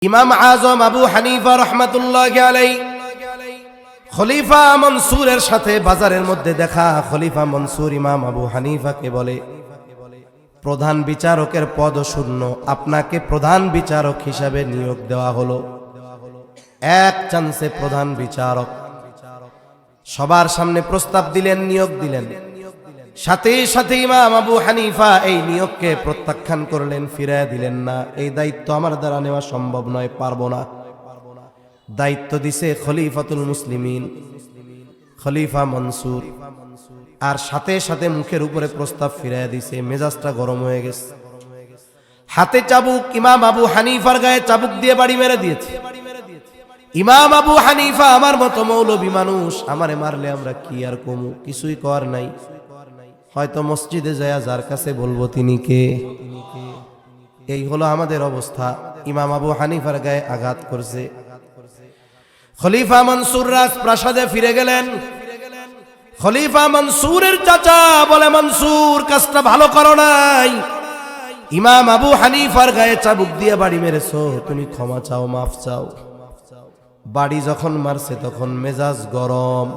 ইমাম আজম আবু হানিফা রহমাতুল্লাহি আলাইহি খলিফা মনসুরের সাথে বাজারের মধ্যে দেখা। খলিফা মনসুর ইমাম আবু হানিফাকে বলে, প্রধান বিচারকের পদ শূন্য, আপনাকে প্রধান বিচারক হিসাবে নিয়োগ দেওয়া হলো। এক চান্সে প্রধান বিচারক সবার সামনে প্রস্তাব দিলেন, নিয়োগ দিলেন। সাথে সাথে ইমাম আবু হানিফা এই নিয়োগকে প্রত্যাখ্যান করলেন, ফিরিয়ে দিলেন না। এই দায়িত্ব আমার দ্বারা নেওয়া সম্ভব নয়, পারবো না। দায়িত্ব দিছে খলিফাতুল মুসলিমিন, খলিফা মনসুর। আর সাথে সাথে মুখের উপরে প্রস্তাব ফিরিয়ে দিছে। মেজাজটা গরম হয়ে গেছে। হাতে চাবুক, ইমাম আবু হানিফার গায়ে চাবুক দিয়ে বাড়ি মেরে দিয়েছে। ইমাম আবু হানিফা আমার মতো মৌলবী মানুষ, আমারে মারলে আমরা কি আর কমু? কিছুই কর নাই। হয়তো মসজিদে যায় যার কাছে বলবো তিনি কে। এই হলো আমাদের অবস্থা। ইমাম আবু হানিফার গায়ে আঘাত করছে। খলিফা মনসুর রাজপ্রাসাদে ফিরে গেলেন। খলিফা মনসুরের চাচা বলে, মনসুর কাজটা ভালো করো নাই, ইমাম আবু হানিফার গায়ে চাবুক দিয়ে বাড়ি মেরেছো, তুমি ক্ষমা চাও, মাফ চাও। বাড়ি যখন মারছে তখন মেজাজ গরম,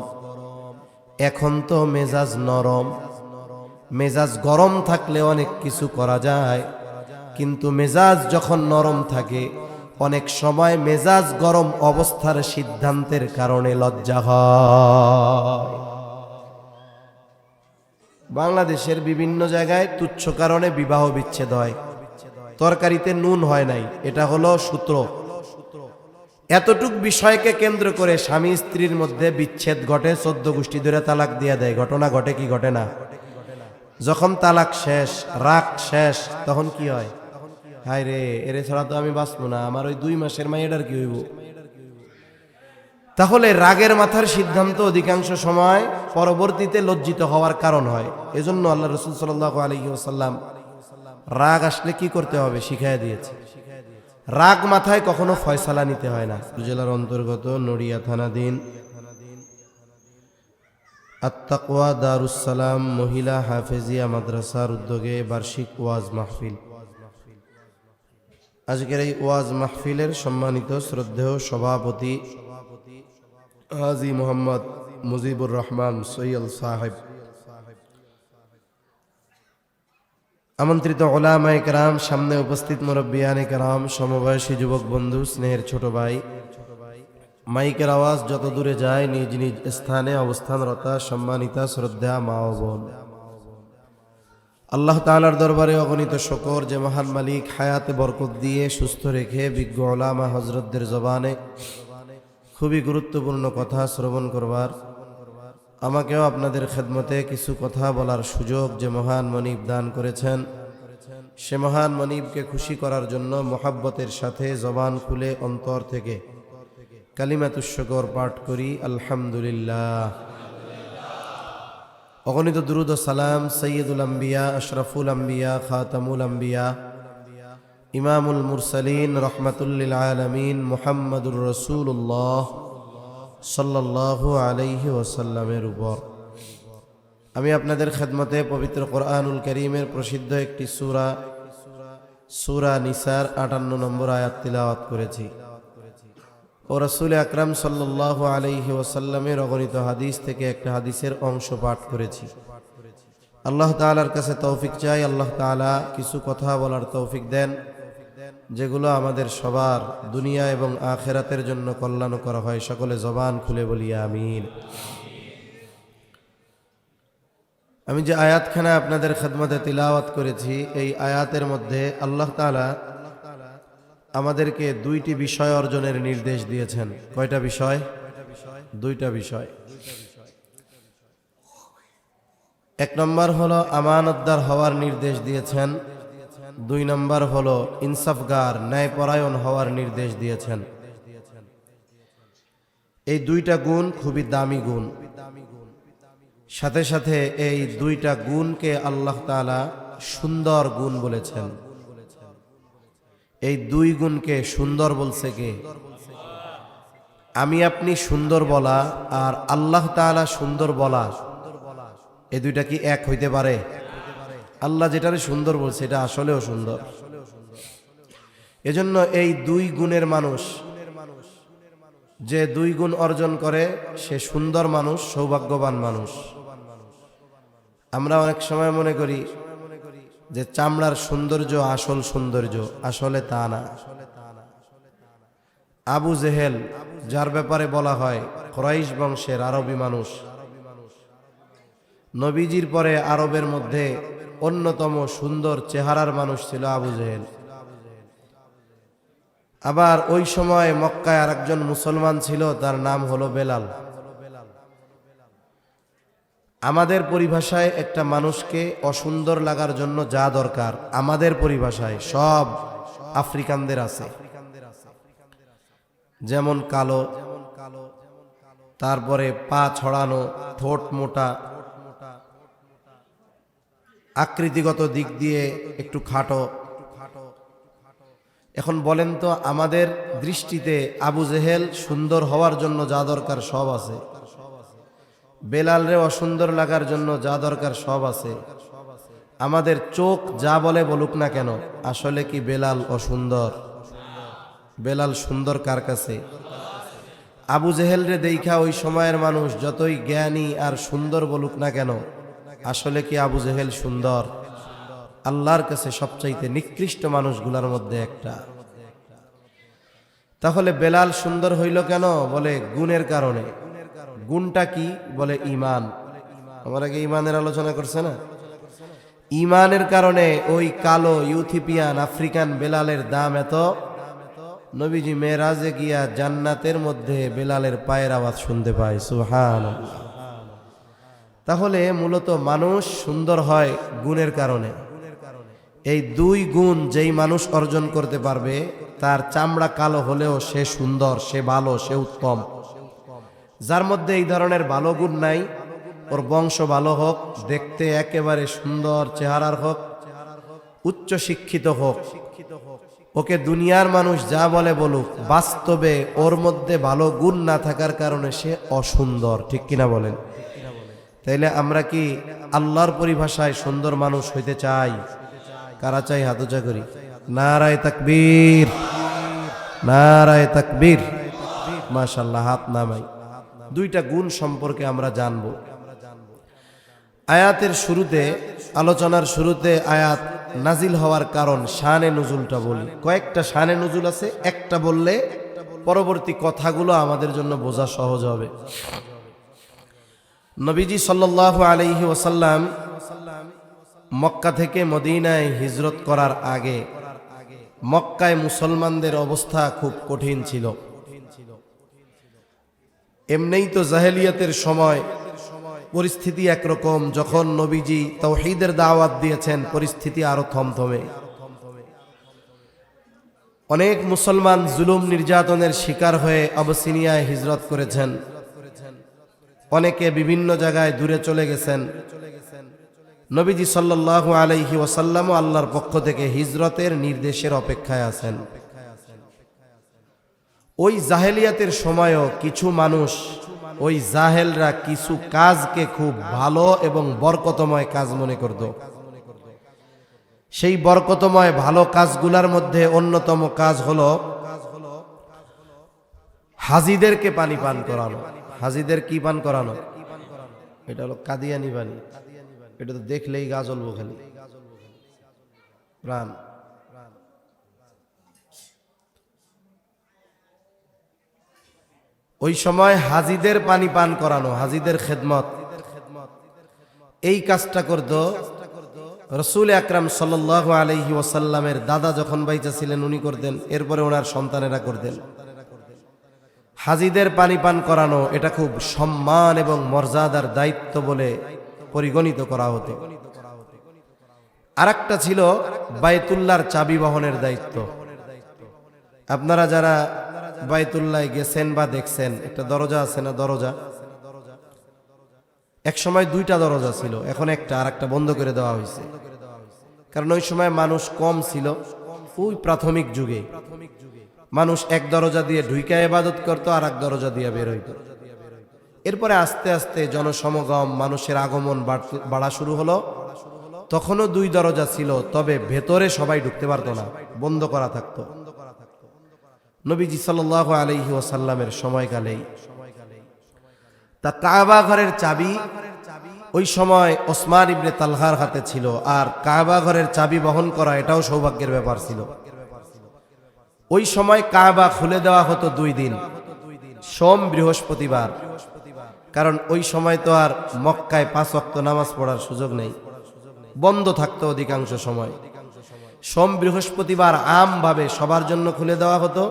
এখন তো মেজাজ নরম। মেজাজ গরম থাকলে অনেক কিছু করা যায়, কিন্তু মেজাজ যখন নরম থাকে অনেক সময় মেজাজ গরম অবস্থার সিদ্ধান্তের কারণে লজ্জা হয়। বাংলাদেশের বিভিন্ন জায়গায় তুচ্ছ কারণে বিবাহ বিচ্ছেদ হয়। তরকারিতে নুন হয় নাই, এটা হলো সূত্র। এতটুক বিষয়কে কেন্দ্র করে স্বামী স্ত্রীর মধ্যে বিচ্ছেদ ঘটে, 14 গোষ্ঠী ধরে তালাক দিয়ে দেয়। ঘটনা ঘটে কি ঘটে না? যখন তালাক শেষ, রাগ শেষ, তখন কি হয়? হায় রে, এরে ছাড়া তো আমি বাঁচবো না, আমার ওই 2 মাসের মাইয়াটার কি হইব? তাহলে রাগের মাথার সিদ্ধান্ত অধিকাংশ সময় পরবর্তীতে লজ্জিত হওয়ার কারণ হয়। এজন্য আল্লাহ রাসূল সাল্লাল্লাহু আলাইহি ওয়াসাল্লাম রাগ আসলে কি করতে হবে শিখাইয়া দিয়েছে। রাগ মাথায় কখনো ফয়সালা নিতে হয় না। জেলার অন্তর্গত নড়িয়া থানাধীন আত-তাকওয়া দারুস সালাম মহিলা হাফেজিয়া মাদ্রাসার উদ্যোগে বার্ষিক ওয়াজ মাহফিল। আজকের এই ওয়াজ মাহফিলের সম্মানিত শ্রদ্ধেয় সভাপতি হাজী মোহাম্মদ মুজিবুর রহমান সৈয়দ সাহেব, আমন্ত্রিত উলামায়ে কেরাম, সামনে উপস্থিত মুরব্বিয়ানে কেরাম, সমবয়সী যুবক বন্ধু, স্নেহের ছোট ভাই, মাইকের আওয়াজ যত দূরে যায় নিজ নিজ স্থানে অবস্থানরতা সম্মানিতা শ্রদ্ধা মা ও বোন, আল্লাহ তাআলার দরবারে অগণিত শুকর যে মহান মালিক হায়াতে বরকত দিয়ে সুস্থ রেখে বিজ্ঞ উলামা হযরতদের জবানে খুবই গুরুত্বপূর্ণ কথা শ্রবণ করবার, আমাকেও আপনাদের খেদমতে কিছু কথা বলার সুযোগ যে মহান মনিব দান করেছেন, সে মহান মনিবকে খুশি করার জন্য মোহাব্বতের সাথে জবান খুলে অন্তর থেকে কালিমাতুশ শুকর পাঠ করি, আলহামদুলিল্লাহ। অগণিত দুরুদ ও সালাম সৈয়দুল আম্বিয়া, আশরাফুল আম্বিয়া, খাতামুল আম্বিয়া, ইমামুল মুরসালিন, রহমাতুল লিল আলামিন, মুহাম্মাদুর রাসূলুল্লাহ সাল্লাল্লাহু আলাইহি ওয়াসাল্লামের উপর। আমি আপনাদের খেদমতে পবিত্র কোরআনুল কারীমের প্রসিদ্ধ একটি সূরা, সূরা নিসার 58 নম্বর আয়াত তিলাওয়াত করেছি ও রাসূল আকরাম সাল্লাল্লাহু আলাইহি ওয়াসাল্লামের অগণিত হাদিস থেকে একটা হাদিসের অংশ পাঠ করেছি। আল্লাহ তাআলার কাছে তৌফিক চাই, আল্লাহ তাআলা কিছু কথা বলার তৌফিক দেন যেগুলো আমাদের সবার দুনিয়া এবং আখিরাতের জন্য কল্যাণ করা হয়। সকলে জবান খুলে বলি আমিন। আমি যে আয়াতখানা আপনাদের খেদমতে তিলাওয়াত করেছি, এই আয়াতের মধ্যে আল্লাহ তাআলা আমাদেরকে 2টি বিষয় অর্জনের নির্দেশ দিয়েছেন। কয়টা বিষয়? 2টা বিষয়। 1 নম্বর হলো আমানতদার হওয়ার নির্দেশ দিয়েছেন। 2 নম্বর হলো ইনসাফগার, ন্যায়পরায়ণ হওয়ার নির্দেশ দিয়েছেন। এই 2টা গুণ খুবই দামি গুণ। সাথে সাথে এই 2টা গুণকে আল্লাহ তাআলা সুন্দর গুণ বলেছেন। এই 2 গুণকে সুন্দর বলছে কে? আমি আপনি সুন্দর বলা আর আল্লাহ তাআলা সুন্দর বলা, এই 2টা কি এক হইতে পারে? আল্লাহ যেটারে সুন্দর বলছে এটা আসলেও সুন্দর। এজন্য এই দুই গুণের মানুষ, যে দুই গুণ অর্জন করে সে সুন্দর মানুষ, সৌভাগ্যবান মানুষ। আমরা অনেক সময় মনে করি যে চামড়ার সৌন্দর্য আসল সৌন্দর্য, আসলে তা না। আবু জেহেল, যার ব্যাপারে বলা হয় কুরাইশ বংশের আরবী মানুষ, নবীজির পরে আরবের মধ্যে অন্যতম সুন্দর চেহারার মানুষ ছিল আবু জেহেল। আবার ওই সময় মক্কায় আরেকজন মুসলমান ছিল, তার নাম হলো বেলাল। আমাদের পরিভাষায় একটা মানুষকে অসুন্দর লাগার জন্য যা দরকার, আমাদের পরিভাষায় সব আফ্রিকানদের আছে। যেমন কালো, তারপরে পা ছড়ানো, ঠোঁট মোটা, আকৃতিগত দিক দিয়ে একটু খাটো। এখন বলেন তো, আমাদের দৃষ্টিতে আবু জেহেল সুন্দর হওয়ার জন্য যা দরকার সব আছে, বেলালরে অসুন্দর লাগার জন্য যা দরকার সব আছে। আমাদের চোখ যা বলে বলুক না কেন, আসলে কি বেলাল অসুন্দর? বেলাল সুন্দর কার কাছে? আবু জেহেলরে দেখা ওই সময়ের মানুষ যতই জ্ঞানী আর সুন্দর বলুক না কেন, আসলে কি আবু জেহেল সুন্দর? আল্লাহর কাছে সবচাইতে নিকৃষ্ট মানুষগুলোর মধ্যে একটা। তাহলে বেলাল সুন্দর হইল কেন? বলে গুণের কারণে। গুণটা কি? বলে ইমান। আমরা কি ইমানের আলোচনা করছে না? ইমানের কারণে ওই কালো ইউথিপিয়ান আফ্রিকান বেলালের দাম এত, নবীজি মেরাজে গিয়া জান্নাতের মধ্যে বেলালের পায়ের আওয়াজ শুনতে পায়। সুবহানাল্লাহ। তাহলে মূলত মানুষ সুন্দর হয় গুণের কারণে। এই দুই গুণ যেই মানুষ অর্জন করতে পারবে, তার চামড়া কালো হলেও সে সুন্দর, সে ভালো, সে উত্তম। যার মধ্যে এই ধরনের ভালো গুণ নাই, ওর বংশ ভালো হোক, দেখতে একেবারে সুন্দর চেহারার হোক, উচ্চ শিক্ষিত হোক, ওকে দুনিয়ার মানুষ যা বলে বলুক, বাস্তবে ওর মধ্যে ভালো গুণ না থাকার কারণে সে অসুন্দর। ঠিক কিনা বলেন? তাইলে আমরা কি আল্লাহর পরিভাষায় সুন্দর মানুষ হইতে চাই? কারা চাই? হাত উঁচা করি। নারায়ে তাকবীর, নারায়ে তাকবীর। মাশাআল্লাহ, হাত নামাই। দুইটা গুণ সম্পর্কে আমরা জানব। আয়াতের শুরুতে, আলোচনার শুরুতে আয়াত নাজিল হওয়ার কারণ, শানে নুজুলটা বলি। কয়েকটা শানে নুজুল আছে, একটা বললে পরবর্তী কথাগুলো আমাদের জন্য বোঝা সহজ হবে। নবীজি সাল্লাল্লাহু আলাইহি ওয়াসাল্লাম মক্কা থেকে মদিনায় হিজরত করার আগে মক্কায় মুসলমানদের অবস্থা খুব কঠিন ছিল। এমনিই তো জাহেলিয়াতের সময় পরিস্থিতি একরকম, যখন নবীজি তাওহীদের দাওয়াত দিয়েছেন পরিস্থিতি আরো থমথমে। অনেক মুসলমান জুলুম নির্যাতনের শিকার হয়ে আবিসিনিয়ায় হিজরত করেছেন, অনেকে বিভিন্ন জায়গায় দূরে চলে গেছেন। নবীজি সাল্লাল্লাহু আলাইহি ওয়াসাল্লাম আল্লাহর পক্ষ থেকে হিজরতের নির্দেশের অপেক্ষায় আছেন। ওই জাহেলিয়াতের সময়ও কিছু মানুষ, ওই জাহেলরা কিছু কাজকে খুব ভালো এবং বরকতময় কাজ মনে করত। সেই বরকতময় ভালো কাজগুলোর মধ্যে অন্যতম কাজ হলো হাজীদেরকে পানি পান করানো। হাজীদের কি পান করানো? এটা হলো কাদিয়ানি পানি। এটা তো দেখলেই গা জ্বলবো খালি, প্রাণ। ওই সময় হাজীদের পানি পান করানো, হাজীদের খেদমত, এই কাজটা করত রাসূল আকরাম সাল্লাল্লাহু আলাইহি ওয়াসাল্লামের দাদা যখন বাইচা ছিলেন উনি করতেন, এরপরে ওনার সন্তানেরা করতেন। হাজীদের পানি পান করানো এটা খুব সম্মান এবং মর্যাদার দায়িত্ব বলে পরিগণিত করা হতো। আরেকটা ছিল বাইতুল্লাহর চাবি বহনের দায়িত্ব। আপনারা যারা বাইতুল্লাহ গেছেন বা দেখছেন, একটা দরজা আছে না, দরজা, এক সময় দুইটা দরজা ছিল, এখন একটা, আর একটা বন্ধ করে দেওয়া হয়েছে। কারণ ওই সময় মানুষ কম ছিল। ওই প্রাথমিক যুগে মানুষ এক দরজা দিয়ে ঢুইকা ইবাদত করতো, আর এক দরজা দিয়ে বের হইত। এরপরে আস্তে আস্তে জনসমাগম, মানুষের আগমন বাড়া শুরু হলো। তখনও দুই দরজা ছিল, তবে ভেতরে সবাই ঢুকতে পারতো না, বন্ধ করা থাকতো। নবীজি সাল্লাল্লাহু আলাইহি ওয়াসাল্লামের সময়কালেই তা কাবা ঘরের চাবি ওই সময় ওসমান ইবনে তালহার হাতে ছিল, আর কাবা ঘরের চাবি বহন করা এটাও সৌভাগ্যের ব্যাপার ছিল। ওই সময় কাবা খুলে দেওয়া হতো 2 দিন, সোম বৃহস্পতিবার, কারণ ওই সময় তো আর মক্কায় 5 ওয়াক্ত নামাজ পড়ার সুযোগ নেই, বন্ধ থাকতো অধিকাংশ সময়। সোম বৃহস্পতিবার আমভাবে সবার জন্য খুলে দেওয়া হতো।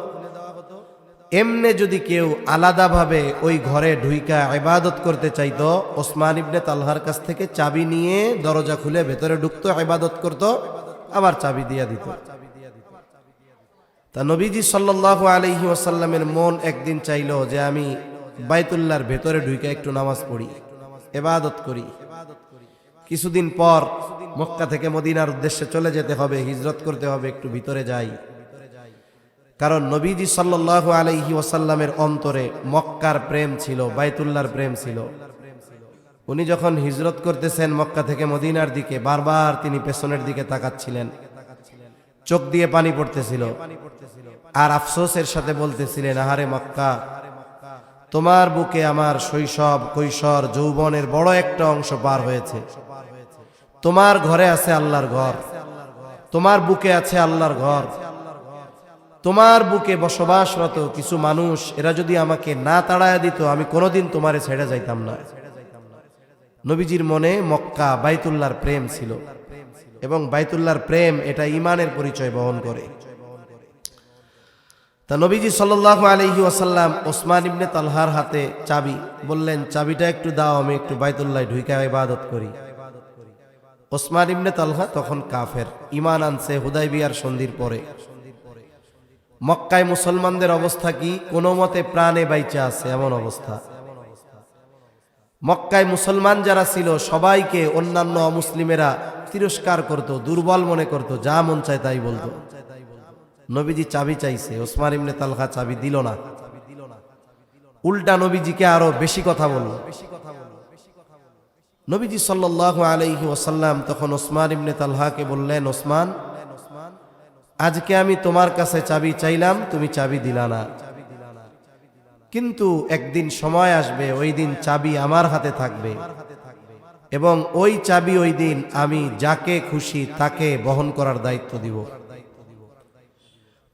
এমনে যদি কেউ আলাদাভাবে ওই ঘরে ঢুইকা ইবাদত করতে চাইতো, ওসমান ইবনে তালহার কাছ থেকে চাবি নিয়ে দরজা খুলে ভেতরে ঢুকতো, ইবাদত করত, আবার চাবি দিয়ে দিত। তা নবীজি সাল্লাল্লাহু আলাইহি ওয়াসাল্লামের মন একদিন চাইলো যে আমি বাইতুল্লাহর ভেতরে ঢুইকা একটু নামাজ পড়ি, ইবাদত করি। কিছুদিন পর মক্কা থেকে মদিনার উদ্দেশ্যে চলে যেতে হবে, হিজরত করতে হবে, একটু ভিতরে যাই। কারণ নবীজি সাল্লাল্লাহু আলাইহি ওয়াসাল্লামের অন্তরে মক্কার প্রেম ছিল, বাইতুল্লাহর প্রেম ছিল। উনি যখন হিজরত করতেছেন মক্কা থেকে মদিনার দিকে, বারবার তিনি পেছনের দিকে তাকাচ্ছিলেন, চোখ দিয়ে পানি পড়তেছিল, আর আফসোসের সাথে বলতেছিলেন, আহারে মক্কা, তোমার বুকে আমার শৈশব, কৈশোর, যৌবনের বড় একটা অংশ পার হয়েছে। তোমার ঘরে আছে আল্লাহর ঘর, তোমার বুকে আছে আল্লাহর ঘর, তোমার বুকে বসবাসরত কিছু মানুষ, এরা যদি আমাকে না তাড়ায় দিত, আমি কোনোদিন তোমারে ছেড়ে যাইতাম না। নবীজির মনে মক্কা, বাইতুল্লাহর প্রেম ছিল, এবং বাইতুল্লাহর প্রেম এটা ঈমানের পরিচয় বহন করে। তা নবীজি সাল্লাল্লাহু আলাইহি ওয়াসাল্লাম ওসমান ইবনে তালহার হাতে চাবি, বললেন, চাবিটা একটু দাও, আমি একটু বাইতুল্লাহ ঢুইকা ইবাদত করি। ওসমান ইবনে তালহা তখন কাফের, ঈমান আনছে হুদায়বিয়ার সন্ধির পরে। মক্কায় মুসলমানদের অবস্থা কি? কোনো মতে প্রাণে বাইচা আছে এমন অবস্থা। মক্কায় মুসলমান যারা ছিল সবাইকে অন্যান্য অমুসলিমেরা তিরস্কার করত, দুর্বল মনে করত, যা মন চায় তাই বলতো। নবীজি চাবি চাইছে, ওসমান ইবনে তালহা চাবি দিল না, উল্টা নবীজিকে আরো বেশি কথা বলল। নবীজি সাল্লাল্লাহু আলাইহি ওয়াসাল্লাম তখন ওসমান ইবনে তালহাকে বললেন, ওসমান, আজকে আমি তোমার কাছে চাবি চাইলাম, তুমি চাবি দিলা না, কিন্তু একদিন সময় আসবে, ওই দিন চাবি আমার হাতে থাকবে, এবং ওই চাবি ওই দিন আমি যাকে খুশি তাকে বহন করার দায়িত্ব দিব।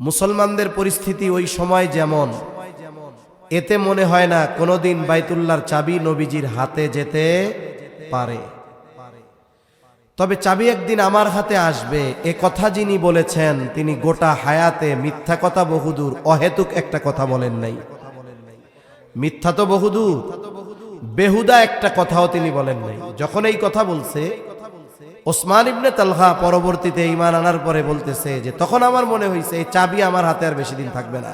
মুসলমানদের পরিস্থিতি ওই সময় যেমন, এতে মনে হয় না কোনোদিন বাইতুল্লাহর চাবি নবীজির হাতে যেতে পারে। তবে চাবি একদিন আমার হাতে আসবে, এ কথা যিনি বলেছেন তিনি গোটা হায়াতে মিথ্যা কথা বহুদূর, অহেতুক একটা কথা বলেন নাই। মিথ্যা তো বহুদূর, বেহুদা একটা কথাও তিনি বলেন নাই। যখন এই কথা বলছে, ওসমান ইবনে তালহা পরবর্তীতে ঈমান আনার পরে বলতেছে যে তখন আমার মনে হয়েছে এই চাবি আমার হাতে আর বেশি দিন থাকবে না।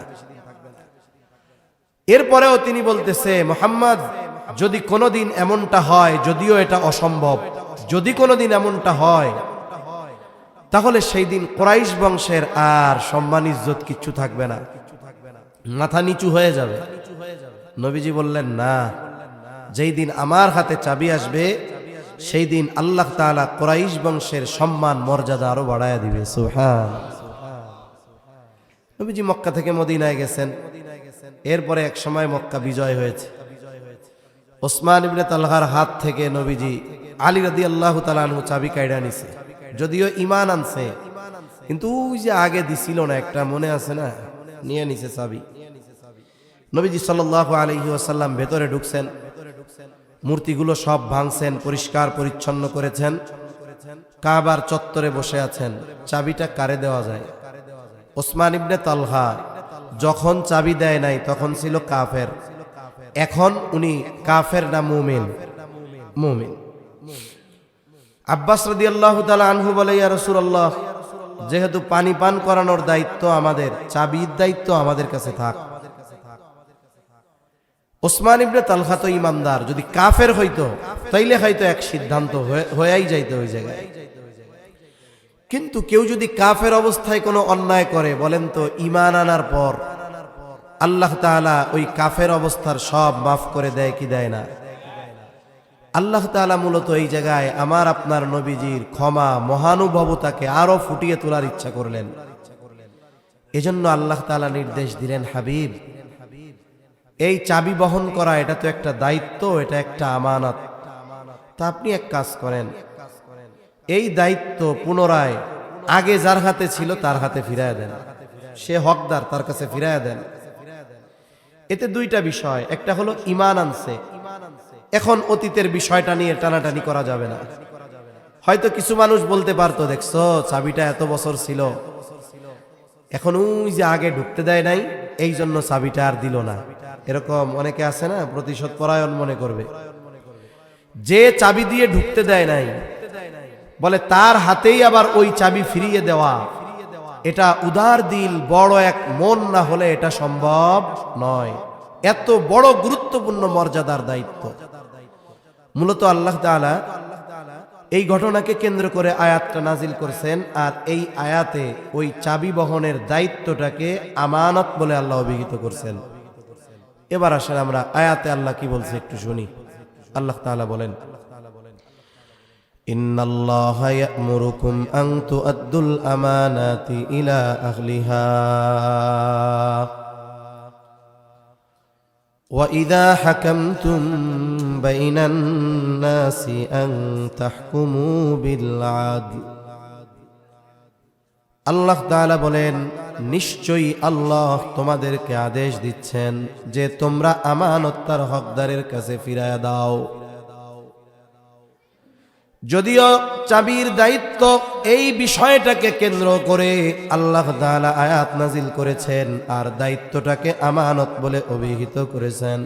এরপরেও তিনি বলতেছে, মুহাম্মদ, যদি কোনোদিন এমনটা হয়, যদিও এটা অসম্ভব, যদি কোনোদিন এমনটা হয়, তাহলে সেই দিন কুরাইশ বংশের আর সম্মান ইজ্জত কিচ্ছু থাকবে না, মাথা নিচু হয়ে যাবে। নবীজি বললেন, না, যেই দিন আমার হাতে চাবি আসবে সেই দিন আল্লাহ তাআলা কুরাইশ বংশের সম্মান মর্যাদা আরো বাড়ায়া দিবে। সুবহানাল্লাহ। নবীজি মক্কা থেকে মদিনায় গেছেন, এরপরে এক সময় মক্কা বিজয় হয়েছে। ওসমান ইবনে তালহার হাত থেকে নবীজি আলী রাদিয়াল্লাহু তাআলা আনহু চাবি কাইড়া নিছে, যদিও ঈমান আনছে, কিন্তু ওই যে আগে দিছিল না একটা, মনে আছে না, নিয়ে নিছে চাবি। নবীজি সাল্লাল্লাহু আলাইহি ওয়াসাল্লাম ভেতরে ঢুকছেন, মূর্তিগুলো সব ভাঙছেন, পরিষ্কার পরিচ্ছন্ন করেছেন, কাবার চত্বরে বসে আছেন। চাবিটা কারে দেওয়া যায়? ওসমান ইবনে তালহা যখন চাবি দেয় নাই তখন ছিল কাফের, এখন উনি কাফের না মুমিন? মুমিন। আব্বাস রাদিয়াল্লাহু তাআলা আনহু বলে, ইয়া রাসূলুল্লাহ, যেহেতু পানি পান করানোর দায়িত্ব আমাদের, চাবির দায়িত্ব আমাদের কাছে থাক। ওসমান ইবনে তালহা তো ইমানদার, যদি কাফের হইতো তাইলে হয়তো এক সিদ্ধান্ত হয়েই যাইতো ওই জায়গায়। কিন্তু কেউ যদি কাফের অবস্থায় কোনো অন্যায় করে, বলেন তো ঈমান আনার পর আল্লাহ তাআলা ওই কাফের অবস্থার সব মাফ করে দেয় কি দেয় না? আল্লাহ তাআলা মূলত এই জায়গায় আমার আপনার নবীজির ক্ষমা, মহানুভবতাকে আরো ফুটিয়ে তোলার ইচ্ছা করলেন। এজন্য আল্লাহ তাআলা নির্দেশ দিলেন, হাবিব, এই চাবি বহন করা এটা তো একটা দায়িত্ব, এটা একটা আমানত। তা আপনি এক কাজ করেন, এই দায়িত্ব পুনরায় আগে যার হাতে ছিল তার হাতে ফিরায় দেন, সে হকদার, তার কাছে ফিরায় দেন। এতে দুইটা বিষয়, একটা হলো ঈমান আনছে, এখন অতীতের বিষয়টা নিয়ে টানাটানি করা যাবে না। হয়তো কিছু মানুষ বলতে পারতো, দেখছো চাবিটা এত বছর ছিল, এখন ওই যে আগে ঢুকতে দেয় নাই, এই জন্য চাবিটা আর দিল না। এরকম অনেকে আছে না, প্রতিশোধ পরায়ণ মনে করবে। যে চাবি দিয়ে ঢুকতে দেয় নাই, বলে তার হাতেই আবার ওই চাবি ফিরিয়ে দেওয়া, এটা উদার দিল, বড় এক মন না হলে এটা সম্ভব নয়। এত বড় গুরুত্বপূর্ণ মর্যাদার দায়িত্ব। মূলত আল্লাহ তাআলা এই ঘটনাকে কেন্দ্র করে আয়াতটা নাজিল করছেন, আর এই আয়াতে ওই চাবি বহনের দায়িত্বটাকে আমানত বলে আল্লাহ অভিহিত করছেন। এবার আসেন আমরা আয়াতে আল্লাহ কি বলছে একটু শুনি। আল্লাহ তাআলা বলেন, ইন্নাল্লাহা ইয়া'মুরুকুম আন তু'আদ্দুল আমানাতি ইলা আহলিহা ওয়া ইযা হাকামতুম বাইনান নাসি আন তাহকুমু বিল আদল। আল্লাহ তাআলা বলেন, নিশ্চয়ই আল্লাহ তোমাদেরকে আদেশ দিচ্ছেন যে তোমরা আমানত তার হকদারের কাছে ফিরায়া দাও। যদিও চাবির দায়িত্ব, এই বিষয়টাকে কেন্দ্র করে আল্লাহ তাআলা আয়াত নাজিল করেছেন আর দায়িত্বটাকে আমানত বলে অভিহিত করেছেন,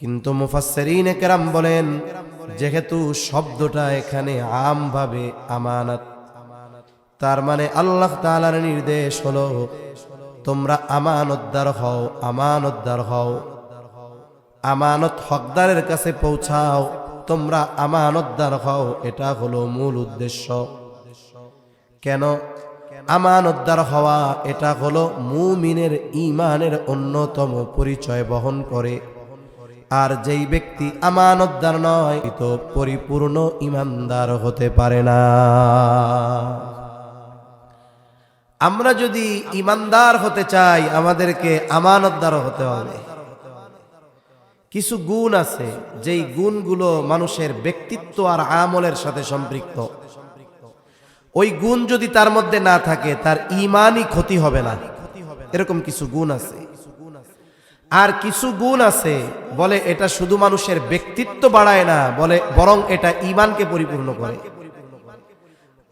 কিন্তু মুফাসসিরিনে কেরাম বলেন, যেহেতু শব্দটা এখানে আমভাবে আমানত, তার মানে আল্লাহ তাআলার নির্দেশ হলো তোমরা আমানতদার হও, আমানতদার হও, আমানত হকদারের কাছে পৌঁছাও, তোমরা আমানতদার হও। এটা হলো মূল উদ্দেশ্য। কেন আমানতদার হওয়া? এটা হলো মুমিনের ঈমানের অন্যতম পরিচয় বহন করে। আর যেই ব্যক্তি আমানতদার নয়, তো পরিপূর্ণ ঈমানদার হতে পারে না। আমরা যদি ঈমানদার হতে চাই, আমাদেরকে আমানতদার হতে হবে। কিছু গুণ আছে, যেই গুণগুলো মানুষের ব্যক্তিত্ব আর আমলের সাথে সম্পৃক্ত। ওই গুণ যদি তার মধ্যে না থাকে, তার ঈমানই ক্ষতি হবে না। এরকম কিছু গুণ আছে। আর কিছু গুণ আছে বলে এটা শুধু মানুষের ব্যক্তিত্ব বাড়ায় না, বলে বরং এটা ঈমানকে পরিপূর্ণ করে।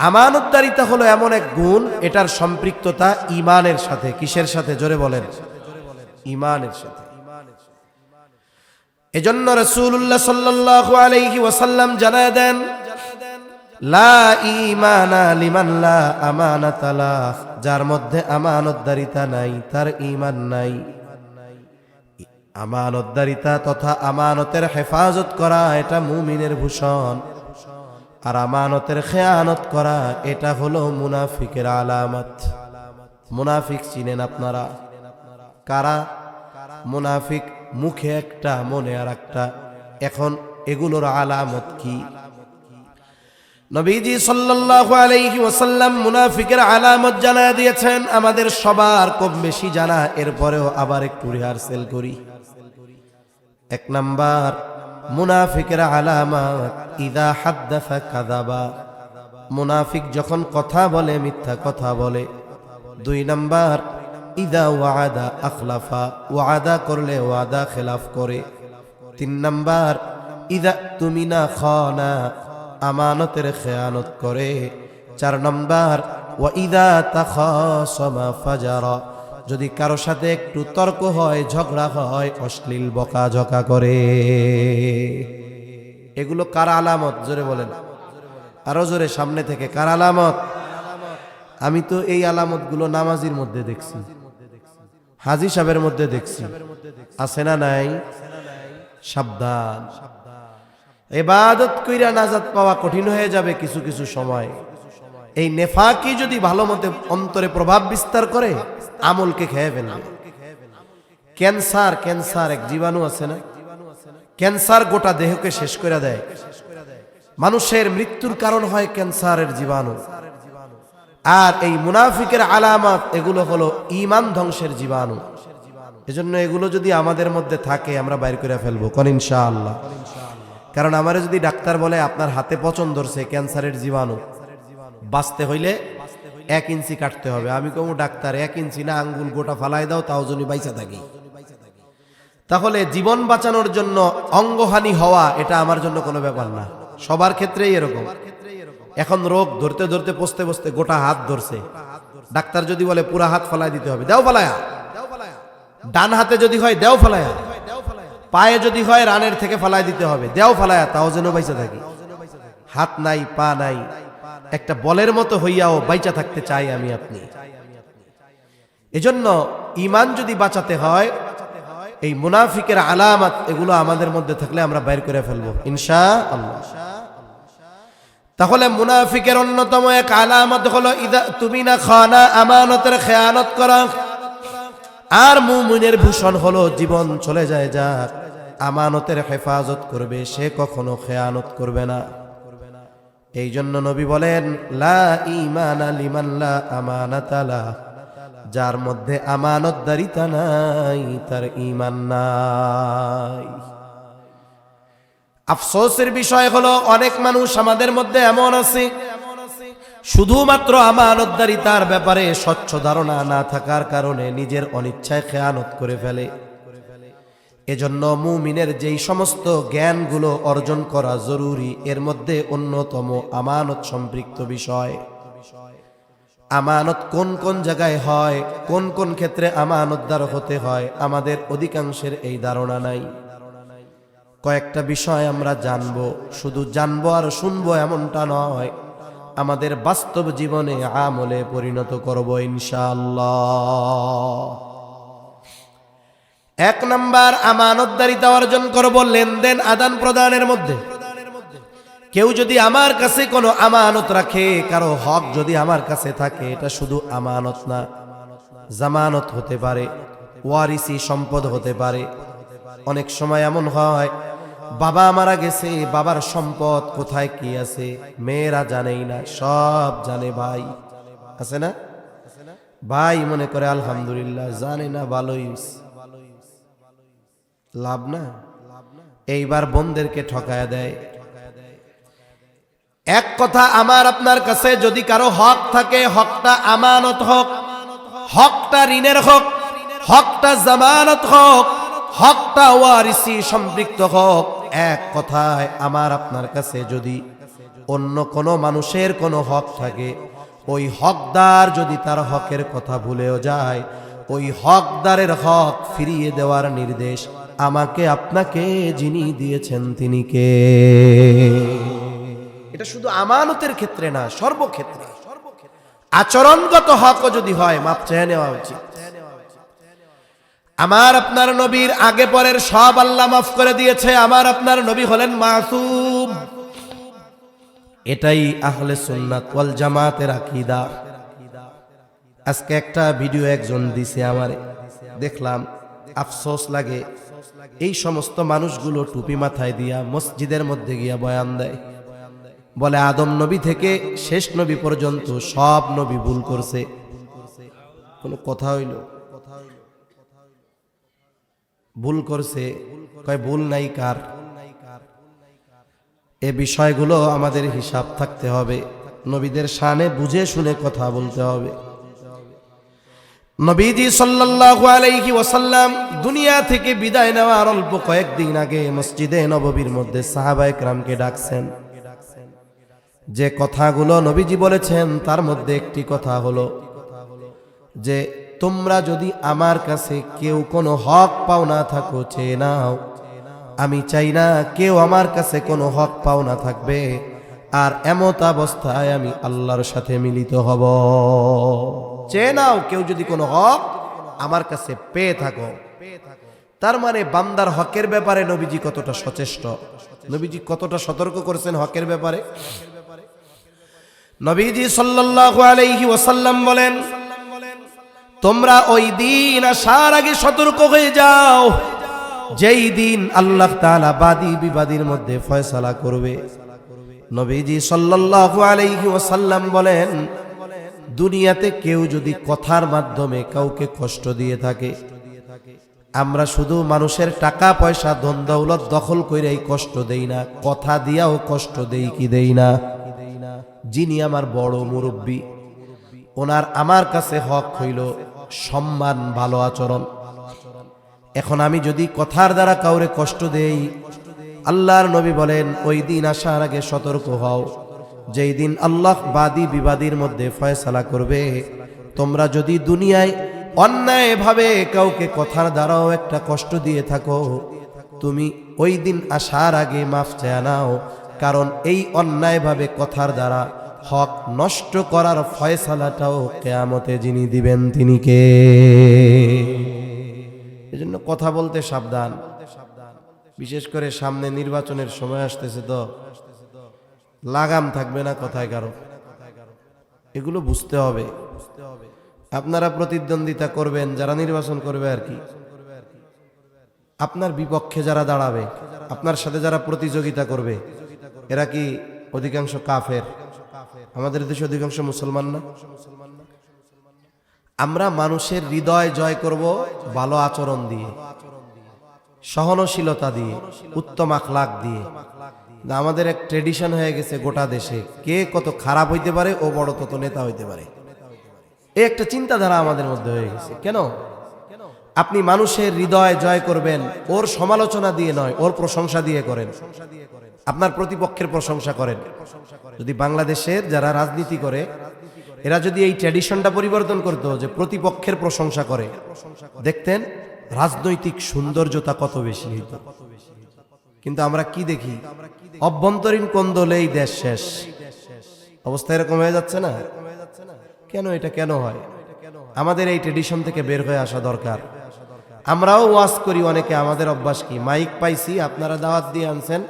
আমানতদারিতা হলো এমন এক গুণ, এটার সম্পৃক্ততা ঈমানের সাথে। কিসের সাথে? জোরে বলেন, ঈমানের সাথে। এজন্য রাসূলুল্লাহ সাল্লাল্লাহু আলাইহি ওয়াসাল্লাম জানায় দেন, লা ঈমানা লিমান লা আমানাতা লাহ, যার মধ্যে আমানতদারিতা নাই তার ঈমান নাই। আমানতদারিতা তথা আমানতের হেফাজত করা এটা মুমিনের ভূষণ, আর আমানতের খেয়ানত করা এটা হলো মুনাফিকের আলামত। মুনাফিক চিনেন আপনারা? কারা মুনাফিক? মুখে একটা, মনে আর একটা। এখন এগুলোর আলামত কি? নবীজি সাল্লাল্লাহু আলাইহি ওয়াসাল্লাম মুনাফিকের আলামত জানায় দিয়েছেন। আমাদের সবার কম বেশি জানা, এরপরেও আবার একটু রিহার্সেল করি। এক নাম্বার মুনাফিকের আলামত, ইদা হাদ্দাসা কাযাবা, মুনাফিক যখন কথা বলে মিথ্যা কথা বলে। দুই নাম্বার, ইদা ওয়াদা আখলাফা, ওয়াদা করলে ওয়াদা খেলাফ করে। তিন নাম্বার, ইদা তুমিনা খানা, আমানতের খেয়ানত করে। চার নাম্বার, ওয়া ইদা তাখাসামা ফাজারা, যদি কারো সাথে একটু তর্ক হয়, ঝগড়া হয়, অশ্লীল বকাঝকা করে। এগুলো কার আলামত? জোরে বলেন, আরো জোরে, সামনে থেকে। কার আলামত? আমি তো এই আলামতগুলো নামাজির মধ্যে দেখছি, হাজী সাহেবের মধ্যে দেখছি। আছে না নাই? সাবধান। ইবাদত কইরা নাজাত পাওয়া কঠিন হয়ে যাবে কিছু কিছু সময়। এই নেফাকি যদি ভালো মতে অন্তরে প্রভাব বিস্তার করে, আমলকে খেয়ে ফেলবে। ক্যান্সার, ক্যান্সার এক জীবাণু আছে না? ক্যান্সার গোটা দেহকে শেষ করে দেয়। মানুষের মৃত্যুর কারণ হয় ক্যান্সারের জীবাণু। আর এই মুনাফিকের আলামত এগুলো হলো ঈমান ধ্বংসের জীবাণু। এজন্য এগুলো যদি আমাদের মধ্যে থাকে আমরা বাইর করে ফেলবো কোন ইনশাআল্লাহ। কারণ আমারে যদি ডাক্তার বলে আপনার হাতে পচন ধরছে, ক্যান্সারের জীবাণু, বাঁচতে হইলে 1 ইঞ্চি কাটতে হবে, আমি কমু ডাক্তার 1 ইঞ্চি না, আঙ্গুল গোটা ফালাই দাও তাও যদি বাইচা থাকি। তাহলে জীবন বাঁচানোর জন্য অঙ্গহানি হওয়া এটা আমার জন্য কোনো ব্যাপার না, সবার ক্ষেত্রেই এরকম। এখন রোগ ধরতে ধরতে পচতে পচতে গোটা হাত ধরছে, ডাক্তার যদি বলে পুরা হাত ফালাই দিতে হবে, দেও ফালায়া। ডান হাতে যদি হয় দেও ফালায়া, পায়ে যদি হয় রানের থেকে ফালাই দিতে হবে, দেও ফালায়া, তাও যেন বাইচা থাকি। হাত নাই, পা নাই, একটা বলের মতো হইয়াও বাইচা থাকতে চাই আমি আপনি। এজন্য ঈমান যদি বাঁচাতে হয়, এই মুনাফিকের আলামত এগুলো আমাদের মধ্যে থাকলে আমরা বাইর করে ফেলবো ইনশাআল্লাহ। তাহলে মুনাফিকের অন্যতম এক আলামত হলো ইদা তুমিনা খানা, আমানতের খেয়ানত করা। আর মুমিনের ভূষণ হলো জীবন চলে যায় যাক আমানতের হেফাজত করবে, সে কখনো খেয়ানত করবে না। এই জন্য নবী বলেন লা ঈমানা লিমান লা আমানাতা লা, যার মধ্যে আমানতদারিতা নাই তার ঈমান নাই। আফসোসের বিষয় হলো অনেক মানুষ আমাদের মধ্যে এমন আছে শুধুমাত্র আমানতদারিতার ব্যাপারে স্বচ্ছ ধারণা না থাকার কারণে নিজের অনিচ্ছায় খেয়ানত করে ফেলে। এজন্য মুমিনের যেই সমস্ত জ্ঞানগুলো অর্জন করা জরুরি, এর মধ্যে অন্যতম আমানত সম্পৃক্ত বিষয়। আমানত কোন কোন জায়গায় হয়, কোন কোন ক্ষেত্রে আমানতদার হতে হয়, আমাদের অধিকাংশের এই ধারণা নাই। কয়েকটা বিষয় আমরা জানবো, শুধু জানবো আর শুনবো এমনটা নয়, আমাদের বাস্তব জীবনে আমলে পরিণত করব ইনশাআল্লাহ। 1 নাম্বার আমানতদারিতা অর্জন করব লেনদেন আদান প্রদানের মধ্যে। কেউ যদি আমার কাছে কোনো আমানত রাখে, কারো হক যদি আমার কাছে থাকে, এটা শুধু আমানত না, জামানত হতে পারে, ওয়ারিসি সম্পদ হতে পারে। অনেক সময় এমন হয় বাবা মারা গেছে, বাবার সম্পদ কোথায় কি আছে মেয়েরা জানেই না, সব জানে ভাই, আছে না? ভাই মনে করে আলহামদুলিল্লাহ, জানে না ভালোই লাভ না, এইবার বোনদেরকে ঠকায়া দেয়। এক কথা, আমার আপনার কাছে যদি কারো হক থাকে, হকটা আমানত হোক, হকটা ঋণের হোক, হকটা জামানত হোক, হকটা ওয়ারিসি সম্পৃক্ত হোক, এক কথায় আমার আপনার কাছে যদি অন্য কোনো মানুষের কোনো হক থাকে, ওই হকদার যদি তার হকের কথা ভুলেও যায়, ওই হকদারের হক ফিরিয়ে দেওয়ার নির্দেশ আমাকে আপনাকে যিনি দিয়েছেন তিনি কে? এটা শুধু আমানতের ক্ষেত্রে না, সর্বক্ষেত্রে। আচরণগত হকও যদি হয় মাপ চেয়ে নেওয়া উচিত। আমার আপনার নবীর আগে পরের সব আল্লাহ মাফ করে দিয়েছে, আমার আপনার নবী হলেন মাসুম। এটাই আহলে সুন্নাত ওয়াল জামাতের আকীদা। আজকে একটা ভিডিও একজন দিছে আমারে, দেখলাম আফসোস লাগে, এই সমস্ত মানুষগুলো টুপি মাথায় দিয়া মসজিদের মধ্যে গিয়া বয়ান দেয়, বলে আদম নবী থেকে শেষ নবী পর্যন্ত সব নবী ভুল করছে। কোন কথা হইল? ভুল করছে, কয় ভুল নাই কার? এ বিষয়গুলো আমাদের হিসাব থাকতে হবে, নবীদের শানে বুঝে শুনে কথা বলতে হবে। নবীজি সাল্লাল্লাহু আলাইহি ওয়াসাল্লাম দুনিয়া থেকে বিদায় নেওয়ার অল্প কয়েকদিন আগে মসজিদে নববীর মধ্যে সাহাবায়ে কেরামকে ডাকছেন। যে কথাগুলো নবীজি বলেছেন তার মধ্যে একটি কথা হলো যে তোমরা যদি আমার কাছে কেউ কোনো হক পাওনা থাকো চেয়ে নাও। আমি চাই না কেউ আমার কাছে কোনো হক পাওনা থাকবে আর এমত অবস্থায় আমি আল্লাহর সাথে মিলিত হব। চেয়ে নাও কেউ যদি কোনো হক আমার কাছে পেয়ে থাকো। তার মানে বান্দার হকের ব্যাপারে নবীজি কতটা সচেষ্ট, নবীজি কতটা সতর্ক করেছেন হকের ব্যাপারে। নবীজি সাল্লাল্লাহু আলাইহি ওয়াসাল্লাম বলেন, তোমরা ওই দিন আসার আগে সতর্ক হয়ে যাও যেই দিন আল্লাহ তাআলা বাদী বিবাদীর মধ্যে ফয়সালা করবে। নবীজি সাল্লাল্লাহু আলাইহি ওয়াসাল্লাম বলেন, দুনিয়াতে কেউ যদি কথার মাধ্যমে কাউকে কষ্ট দিয়ে থাকে, আমরা শুধু মানুষের টাকা পয়সা ধন দৌলত দখল কইরাই কষ্ট দেই না, কথা দিয়াও কষ্ট দেই কি দেই না? যিনি আমার বড় মুরব্বী, ওনার আমার কাছে হক হইল সম্মান, ভালো আচরণ। এখন আমি যদি কথার দ্বারা কাউরে কষ্ট দেই, আল্লাহর নবী বলেন ওই দিন আসার আগে সতর্ক হও, যেই দিন আল্লাহ বাদী বিবাদীর মধ্যে ফয়সালা করবে। তোমরা যদি দুনিয়ায় অন্যায়ভাবে কাউকে কথার দ্বারাও একটা কষ্ট দিয়ে থাকো, তুমি ওই দিন আসার আগে মাফ চেয়ে নাও, কারণ এই অন্যায়ভাবে কথার দ্বারা হক নষ্ট করার ফয়সালাটাও কিয়ামতে যিনি দিবেন তিনি কে? এজন্য কথা বলতে সাবধান, বিশেষ করে সামনে নির্বাচনের সময় আসতেছে, তো লাগাম থাকবে না কথায় কারো, এগুলো বুঝতে হবে। আপনারা প্রতিদ্বন্দ্বিতা করবেন, যারা নির্বাচন করবে আর কি, আপনার বিপক্ষে যারা দাঁড়াবে, আপনার সাথে যারা প্রতিযোগিতা করবে, এরা কি অধিকাংশ কাফের? আমাদের দেশে অধিকাংশ মুসলমান না? আমরা মানুষের হৃদয় জয় করব ভালো আচরণ দিয়ে, সহনশীলতা দিয়ে, উত্তম আখলাক দিয়ে। আমাদের এক ট্রেডিশন হয়ে গেছে গোটা দেশে, কে কত খারাপ হইতে পারে ও বড় তত নেতা হইতে পারে, এই একটা চিন্তাধারা আমাদের মধ্যে হয়ে গেছে। কেন? আপনি মানুষের হৃদয় জয় করবেন ওর সমালোচনা দিয়ে নয়, ওর প্রশংসা দিয়ে করেন, আপনার প্রতিপক্ষের প্রশংসা করেন। যদি বাংলাদেশের যারা রাজনীতি করে এরা যদি এই ট্র্যাডিশনটা পরিবর্তন করতো যে প্রতিপক্ষের প্রশংসা করে, দেখতেন রাজনৈতিক সৌন্দর্যতা কত বেশি হইত। কিন্তু আমরা কি দেখি, অভ্যন্তরীণ কোন্দলেই দেশ শেষ। অবস্থা এরকম হয়ে যাচ্ছে না? কেন? এটা কেন হয়? আমাদের এই ট্র্যাডিশন থেকে বের হয়ে আসা দরকার। আমরাও ওয়াজ করি অনেকে, আমাদের অভ্যাস কি, মাইক পাইছি, আপনারা দাওয়াত দিয়ে আনছেন,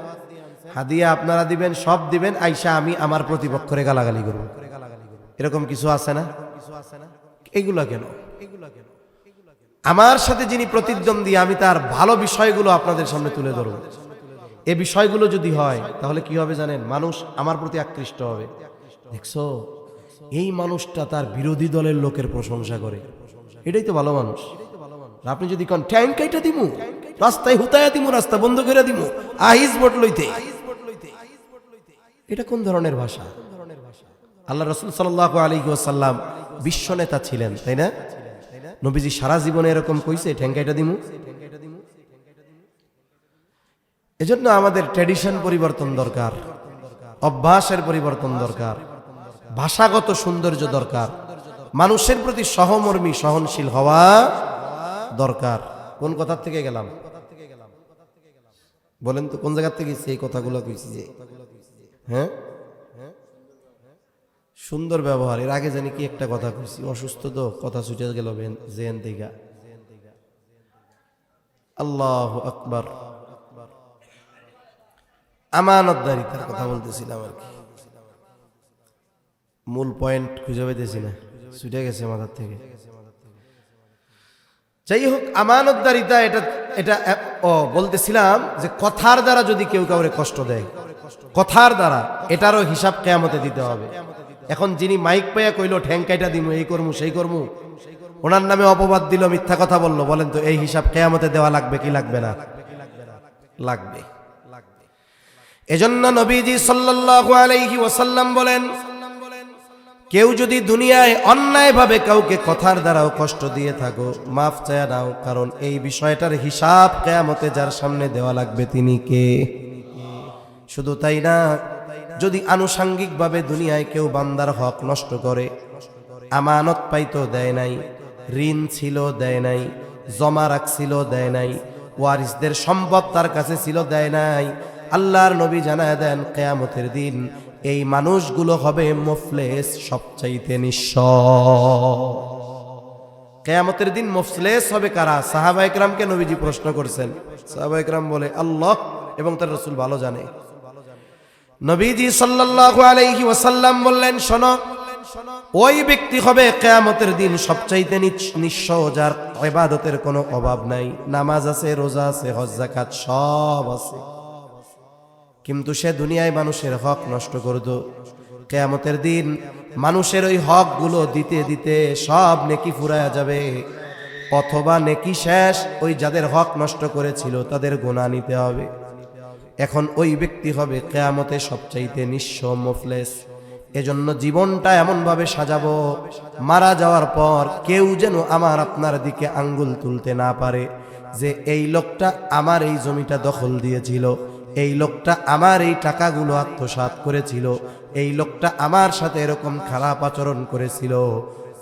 হাদিয়া আপনারা দিবেন, সব দিবেন, আইসা আমি আমার প্রতিপক্ষরে গালাগালি করব, এরকম কিছু আছে না? এগুলা কেন? আমার সাথে যিনি প্রতিদ্বন্দ্বী, আমি তার ভালো বিষয়গুলো আপনাদের সামনে তুলে ধরব। এই বিষয়গুলো যদি হয় তাহলে কি হবে জানেন? মানুষ আমার প্রতি আকৃষ্ট হবে। দেখছো এই মানুষটা তার বিরোধী দলের লোকের প্রশংসা করে, এটাই তো ভালো মানুষ। আপনি যদি কোন ট্যাঙ্ক কাইটা দিমু, রাস্তায় হুতায়া দিমু, রাস্তা বন্ধ করে দিমু, আহিজ ভোট লইতে, এটা কোন ধরনের ভাষা? আল্লাহ রাসূল সাল্লাল্লাহু আলাইহি ওয়াসাল্লাম বিশ্ব নেতা ছিলেন, তাই না? নবীজি সারা জীবনে এরকম কইছে ট্যাঙ্ক কাইটা দিমু? এজন্য আমাদের ট্র্যাডিশন পরিবর্তন দরকার, অভ্যাসের পরিবর্তন দরকার, ভাষাগত সৌন্দর্য দরকার, মানুষের প্রতি সহমর্মী সহনশীল হওয়া দরকার। কোন কথা থেকে গেলাম বলেন তো? কোন জায়গা থেকে এই কথাগুলো কইছি যে? হ্যাঁ, সুন্দর ব্যবহার। এর আগে জানি কি একটা কথা কইছি, অসুস্থ তো কথা ছুটে গেল জেন থেকে। আল্লাহু আকবার। আমানতদারিতার কথা বলতেছিলাম আর কি, মূল পয়েন্ট খুঁজে পেতেছি না, ছুটে গেছে মাথার থেকে। যাই হোক, আমানতদারিতা এটা এটা বলতেছিলাম যে কথার দ্বারা যদি কেউ কাউরে কষ্ট দেয়, কথার দ্বারা, এটারও হিসাব কিয়ামতে দিতে হবে। এখন যিনি মাইক পাইয়া কইলো ঠ্যাঙ্কাইটা দিমু, এই করমু সেই করমু, ওনার নামে অপবাদ দিল, মিথ্যা কথা বললো, বলেন তো এই হিসাব কিয়ামতে দেওয়া লাগবে কি লাগবে না? লাগবে। এজন্য নবীজি সাল্লাল্লাহু আলাইহি ওয়াসাল্লাম বলেন, কেউ যদি দুনিয়ায় অন্যায়ভাবে কাউকে কথার দ্বারাও কষ্ট দিয়ে থাকো, মাফ চায়া নাও, কারণ এই বিষয়টার হিসাব কিয়ামতে যার সামনে দেওয়া লাগবে তিনি কে? শুধু তাই না, যদি আনুষাঙ্গিকভাবে দুনিয়ায় কেউ বান্দার হক নষ্ট করে, আমানত পাইতো দেয় নাই, ঋণ ছিল দেয় নাই, জমা রাখছিল দেয় নাই, ওয়ারিসদের সম্পদ তার কাছে ছিল দেয় নাই, আল্লাহর নবী জানায় দেন কিয়ামতের দিন এই মানুষগুলো হবে মুফলিস, সবচাইতে নিঃস্ব। কিয়ামতের দিন মুফলিস হবে কারা? সাহাবা ইকরামকে নবীজি প্রশ্ন করছেন। সাহাবা ইকরাম বলে আল্লাহ এবং তার রাসূল ভালো জানে। নবীজি সাল্লাল্লাহু আলাইহি ওয়াসাল্লাম বললেন, শোনো, ওই ব্যক্তি হবে কিয়ামতের দিন সবচাইতে নিঃস্ব, যার ইবাদতের কোনো অভাব নাই, নামাজ আছে, রোজা আছে, হজ যাকাত সব আছে, কিন্তু সে দুনিয়ায় মানুষের হক নষ্ট করত। কিয়ামতের দিন মানুষের ওই হকগুলো দিতে দিতে সব নেকি ফুরায়া যাবে, অথবা নেকি শেষ, ওই যাদের হক নষ্ট করেছিল তাদের গুনাহ নিতে হবে। এখন ওই ব্যক্তি হবে কিয়ামতে সবচাইতে নিঃস্ব মুফলিস। এজন্য জীবনটা এমনভাবে সাজাবো, মারা যাওয়ার পর কেউ যেন আমার আপনার দিকে আঙ্গুল তুলতে না পারে যে এই লোকটা আমার এই জমিটা দখল দিয়েছিল, এই লোকটা আমার এই টাকাগুলো আত্মসাৎ করেছিল, এই লোকটা আমার সাথে এরকম খারাপ আচরণ করেছিল।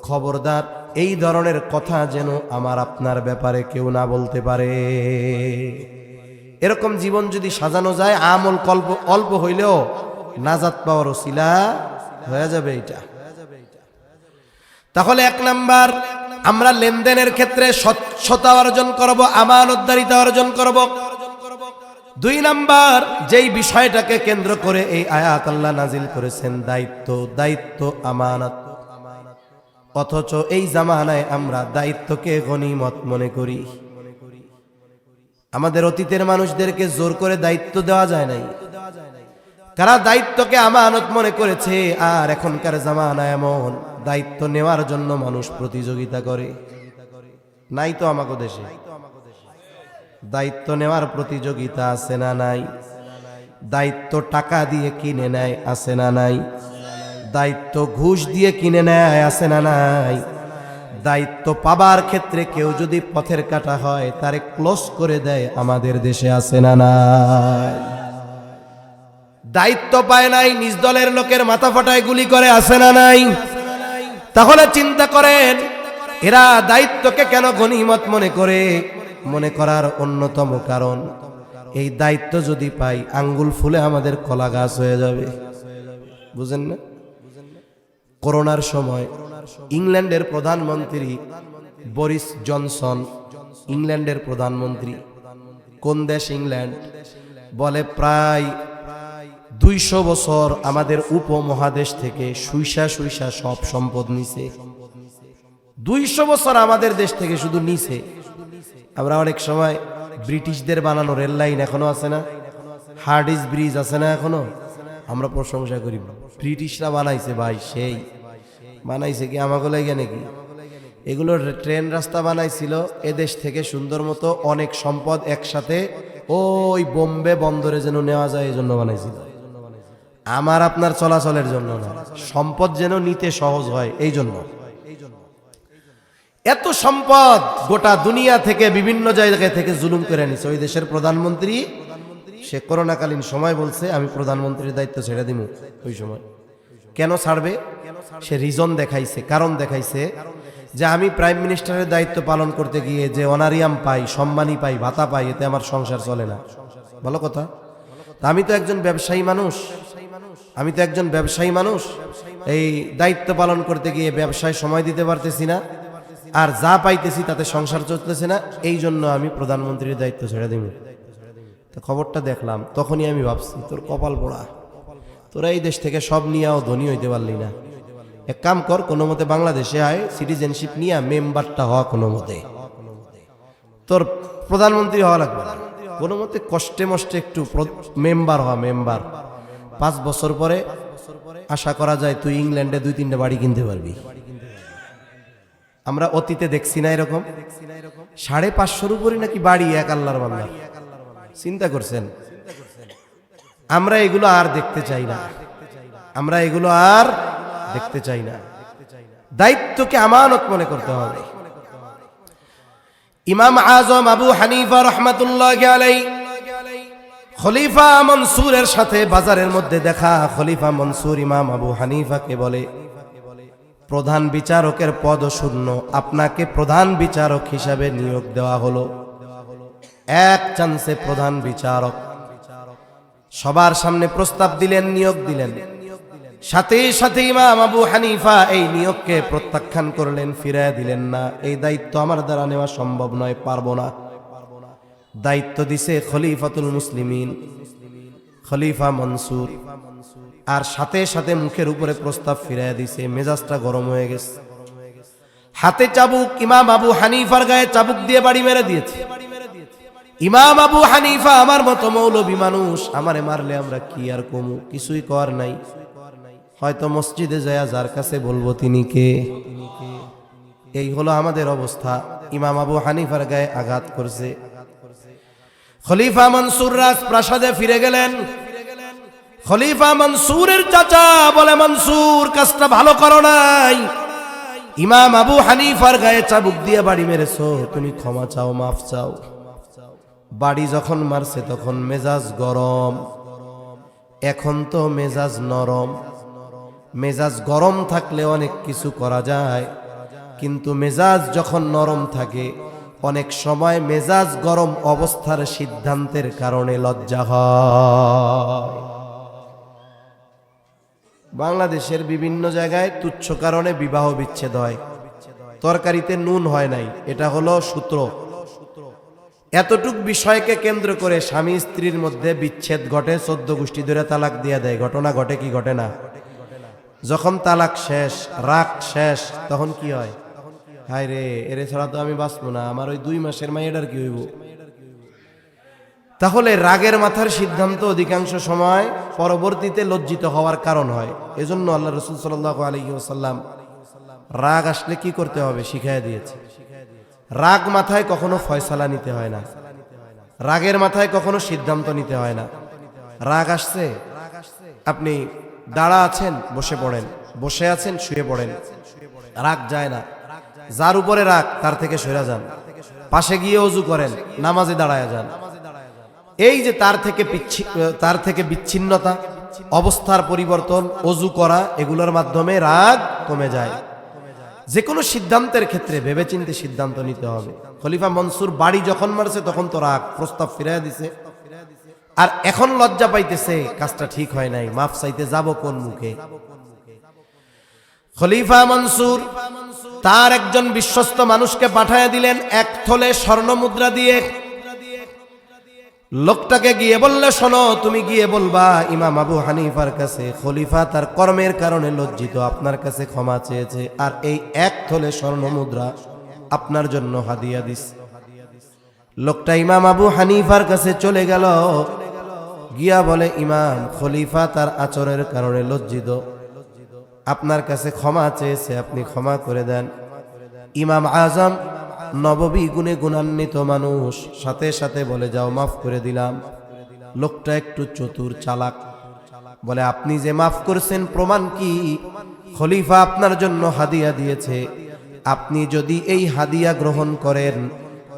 খবরদার, এই ধরনের কথা যেন আমার আপনার ব্যাপারে কেউ না বলতে পারে। এরকম জীবন যদি সাজানো যায়, আমল অল্প হইলেও নাজাত পাওয়ার ওসিলা হয়ে যাবে এটা। তাহলে 1 নাম্বার, আমরা লেনদেনের ক্ষেত্রে স্বচ্ছতা অর্জন করব, আমানতদারিতা অর্জন করব। 2 নাম্বার, যেই বিষয়টাকে কেন্দ্র করে এই আয়াত আল্লাহ নাজিল করেছেন, দায়িত্ব আমানত। অথচ এই জামানায় আমরা দায়িত্বকে গনিমত মনে করি। আমাদের অতীতের মানুষদেরকে জোর করে দায়িত্ব দেওয়া যায় নাই, কারা দায়িত্বকে আমানত মনে করেছে। আর এখনকার জামানায় এমন, দায়িত্ব নেওয়ার জন্য মানুষ প্রতিযোগিতা করে। নাই তো আমাদের দেশে দায়িত্ব নেওয়ার প্রতিযোগিতা আছে না নাই? দায়িত্ব টাকা দিয়ে কিনে নেয়, আছে না নাই? দায়িত্ব ঘুষ দিয়ে কিনে নেয়, আছে না নাই? দায়িত্ব পাবার ক্ষেত্রে কেউ যদি পথের কাটা হয় তারে ক্লোজ করে দেয়, আমাদের দেশে আছে না নাই? দায়িত্ব পায় নাই, নিজ দলের লোকের মাথা ফাটায় গুলি করে, আছে না নাই? তাহলে চিন্তা করেন, এরা দায়িত্বকে কেন গনিমত মনে করে? মনে করার অন্যতম কারণ, এই দায়িত্ব যদি পাই আঙ্গুল ফুলে আমাদের কলা গাছ হয়ে যাবে। বুঝেন না? করোনার সময় ইংল্যান্ডের প্রধানমন্ত্রী বরিস জনসন, ইংল্যান্ডের প্রধানমন্ত্রী, কোন দেশ? ইংল্যান্ড। বলে প্রায় 200 বছর আমাদের উপমহাদেশ থেকে সুইসা সব সম্পদ নিছে। 200 বছর আমাদের দেশ থেকে শুধু নিছে। আমরা অনেক সময় ব্রিটিশদের বানানো রেল লাইন এখনো আছে না, হার্ডিস ব্রিজ আছে না এখনো, আমরা প্রশংসা করি ব্রিটিশরা বানাইছে। ভাই সেই বানাইছে কি আমাকে লাগে নাকি? এগুলো ট্রেন রাস্তা বানাইছিল এদেশ থেকে সুন্দর মতো, অনেক সম্পদ একসাথে ওই বোম্বে বন্দরে যেন নেওয়া যায়, এই জন্য বানাইছিল। আমার আপনার চলাচলের জন্য না, সম্পদ যেন নিতে সহজ হয় এই জন্য। এত সম্পদ গোটা দুনিয়া থেকে বিভিন্ন জায়গা থেকে জুলুম করে নিছে ওই দেশের প্রধানমন্ত্রী। সে করোনাকালীন সময় বলছে আমি প্রধানমন্ত্রীর দায়িত্ব ছেড়ে দিব। ওই সময় কেন ছাড়বে? সে রিজন দেখাইছে, কারণ দেখাইছে যে আমি প্রাইম মিনিস্টারের দায়িত্ব পালন করতে গিয়ে যে অনারিয়াম পাই, সম্মানী পাই, ভাতা পাই, এতে আমার সংসার চলে না। ভালো কথা। আমি তো একজন ব্যবসায়ী মানুষ, এই দায়িত্ব পালন করতে গিয়ে ব্যবসায় সময় দিতে পারতেছি না, আর যা পাইতেছি তাতে সংসার চলতেছে না, এই জন্য আমি প্রধানমন্ত্রীর দায়িত্ব ছেড়ে দিব। তো খবরটা দেখলাম, তখনই আমি ভাবছি তোর কপাল পোড়া, তোরা এই দেশ থেকে সব নিয়েও ধনী হইতে পারলি না। এক কাম কর, কোনো মতে বাংলাদেশে আয়, সিটিজেনশিপ নিয়ে মেম্বারটা হওয়া, কোনো মতে তোর প্রধানমন্ত্রী হওয়া লাগবে না, কোনো মতে কষ্টে মষ্টে একটু মেম্বার হওয়া, মেম্বার। 5 বছর পরে আশা করা যায় তুই ইংল্যান্ডে 2-3টা বাড়ি কিনতে পারবি। আমরা অতীতে দেখছি না এরকম 550-র উপরই নাকি বাড়ি এক আল্লাহর বান্দা। চিন্তা করছেন? আমরা এগুলো আর দেখতে চাই না, দায়িত্বকে আমানত মনে করতে হবে। ইমাম আজম আবু হানিফা রাহমাতুল্লাহি আলাইহি খলিফা মনসুরের সাথে বাজারের মধ্যে দেখা। খলিফা মনসুর ইমাম আবু হানিফাকে বলে, প্রধান বিচারকের পদ শূন্য, আপনাকে প্রধান বিচারক হিসাবে নিয়োগ দেওয়া হলো। এক চান্সে প্রধান বিচারক সবার সামনে প্রস্তাব দিলেন, নিয়োগ দিলেন। সাথে সাথে ইমাম আবু হানিফা এই নিয়োগকে প্রত্যাখ্যান করলেন, ফিরায় দিলেন না। এই দায়িত্ব আমার দ্বারা নেওয়া সম্ভব নয়, পারবো না। দায়িত্ব দিছে খলিফাতুল মুসলিমিন, খলিফা মনসুর। আর সাথে সাথে মুখের উপরে প্রস্তাব ফিরায় দিছে, মেজাজটা গরম হয়ে গেছে। হাতে চাবুক, ইমাম আবু হানিফার গায়ে চাবুক দিয়ে বাড়ি মেরে দিয়েছে। ইমাম আবু হানিফা আমার মতো মৌলবী মানুষ, আমারে মারলে আমরা কি আর কমু, কিছুই কর নাই। হয়তো মসজিদে যায় যার কাছে বলবো তিনি কে। এই হলো আমাদের অবস্থা। ইমাম আবু হানিফার গায়ে আঘাত করছে। খলিফা মনসুর রাজপ্রাসাদে ফিরে গেলেন। খলিফা মনসুরের চাচা বলে, মনসুর কাজটা ভালো করো নাই, ইমাম আবু হানিফার গায়ে চাবুক দিয়ে বাড়ি মেরেছো, তুমি ক্ষমা চাও, মাফ চাও। বাড়ি যখন মারছে তখন মেজাজ গরম, এখন তো মেজাজ নরম। মেজাজ গরম থাকলে অনেক কিছু করা যায়, কিন্তু মেজাজ যখন নরম থাকে অনেক সময় মেজাজ গরম অবস্থার সিদ্ধান্তের কারণে লজ্জা হয়। বাংলাদেশের বিভিন্ন জায়গায় তুচ্ছ কারণে বিবাহ বিচ্ছেদ হয়, তরকারিতে নুন হয় নাই, এটা হলো সূত্র। এতটুক বিষয়কে কেন্দ্র করে স্বামী স্ত্রীর মধ্যে বিচ্ছেদ ঘটে, 14 গোষ্ঠী ধরে তালাক দিয়ে দেয়। ঘটনা ঘটে কি ঘটে না? যখন তালাক শেষ, রাগ শেষ, তখন কি হয়? হায় রে, এরে ছাড়া তো আমি বাঁচবো না, আমার ওই 2 মাসের মাইয়াটার কি হইব? তাহলে রাগের মাথার সিদ্ধান্ত অধিকাংশ সময় পরবর্তীতে লজ্জিত হওয়ার কারণ হয়। এজন্য আল্লাহ রাসূল সাল্লাল্লাহু আলাইহি ওয়াসাল্লাম রাগ আসলে কি করতে হবে শিখাইয়া দিয়েছে। রাগ মাথায় কখনো ফয়সালা নিতে হয় না, রাগের মাথায় কখনো সিদ্ধান্ত নিতে হয় না। রাগ আসছে, আপনি দাঁড়া আছেন, বসে পড়েন, বসে আছেন, শুয়ে পড়েন, রাগ যায় না। যার উপরে রাগ তার থেকে সরে যান, পাশে গিয়ে ওযু করেন, নামাজে দাঁড়ায় যান। এই যে তার থেকে বিচ্ছিন্নতা, অবস্থার পরিবর্তন, ওযু করা, এগুলোর মাধ্যমে রাগ কমে যায়। যে কোনো সিদ্ধান্তের ক্ষেত্রে ভেবেচিন্তে সিদ্ধান্ত নিতে হবে। খলিফা মনসুর বাড়ি যখন মারছে তখন তো রাগ, প্রস্তাব ফিরাইয়া দিছে, আর এখন লজ্জা পাইতেছে, কাজটা ঠিক হয় নাই, মাফ চাইতে যাব কোন মুখে? খলিফা মনসুর তার একজন বিশ্বস্ত মানুষকে পাঠাইয়া দিলেন 1 থলে স্বর্ণ মুদ্রা দিয়ে। লোকটাকে গিয়ে বললে, শোনো, তুমি গিয়ে বলবা ইমাম আবু হানিফার কাছে খলিফা তার কর্মের কারণে লজ্জিত, আপনার কাছে ক্ষমা চেয়েছে, আর এই 1 থলে স্বর্ণ মুদ্রা আপনার জন্য হাদিয়া দিস। লোকটা ইমাম আবু হানিফার কাছে চলে গেল, গিয়া বলে, ইমাম, খলিফা তার আচরণের কারণে লজ্জিত, আপনার কাছে ক্ষমা চেয়েছে, আপনি ক্ষমা করে দেন। ইমাম আজম নববী গুণে গুণান্বিত মানুষ, সাথে সাথে বলে, যাও, মাফ করে দিলাম। লোকটা একটু চতুর, চালাক, বলে, আপনি যে মাফ করছেন প্রমাণ কি? খলিফা আপনার জন্য হাদিয়া দিয়েছে, আপনি যদি এই হাদিয়া গ্রহণ করেন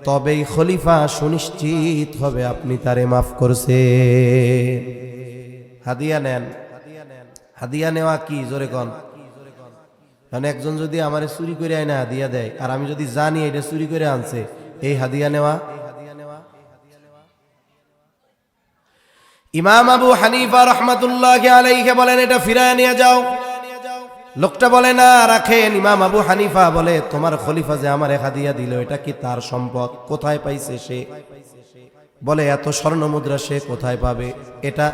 তবেই খলিফা সুনিশ্চিত হবে আপনি তারে মাফ করছেন। হাদিয়া নেন। হাদিয়া নেওয়া কি? জোরে কন। মানে একজন যদি আমারে চুরি করে আয়না হাদিয়া দেয়, আর আমি যদি জানি এটা চুরি করে আনছে, এই হাদিয়া নেওয়া? ইমাম আবু হানিফা রাহমাতুল্লাহি আলাইহি বলেন, এটা ফিরায় নিয়ে যাও। লোকটা বলে, না, রাখেন। ইমাম আবু হানিফা বলে, তোমার খলিফা যে আমারে হাদিয়া দিল, এটা কি তার সম্পদ? কোথায় পাইছে সে? বলে, এত স্বর্ণ মুদ্রা সে কোথায় পাবে? এটা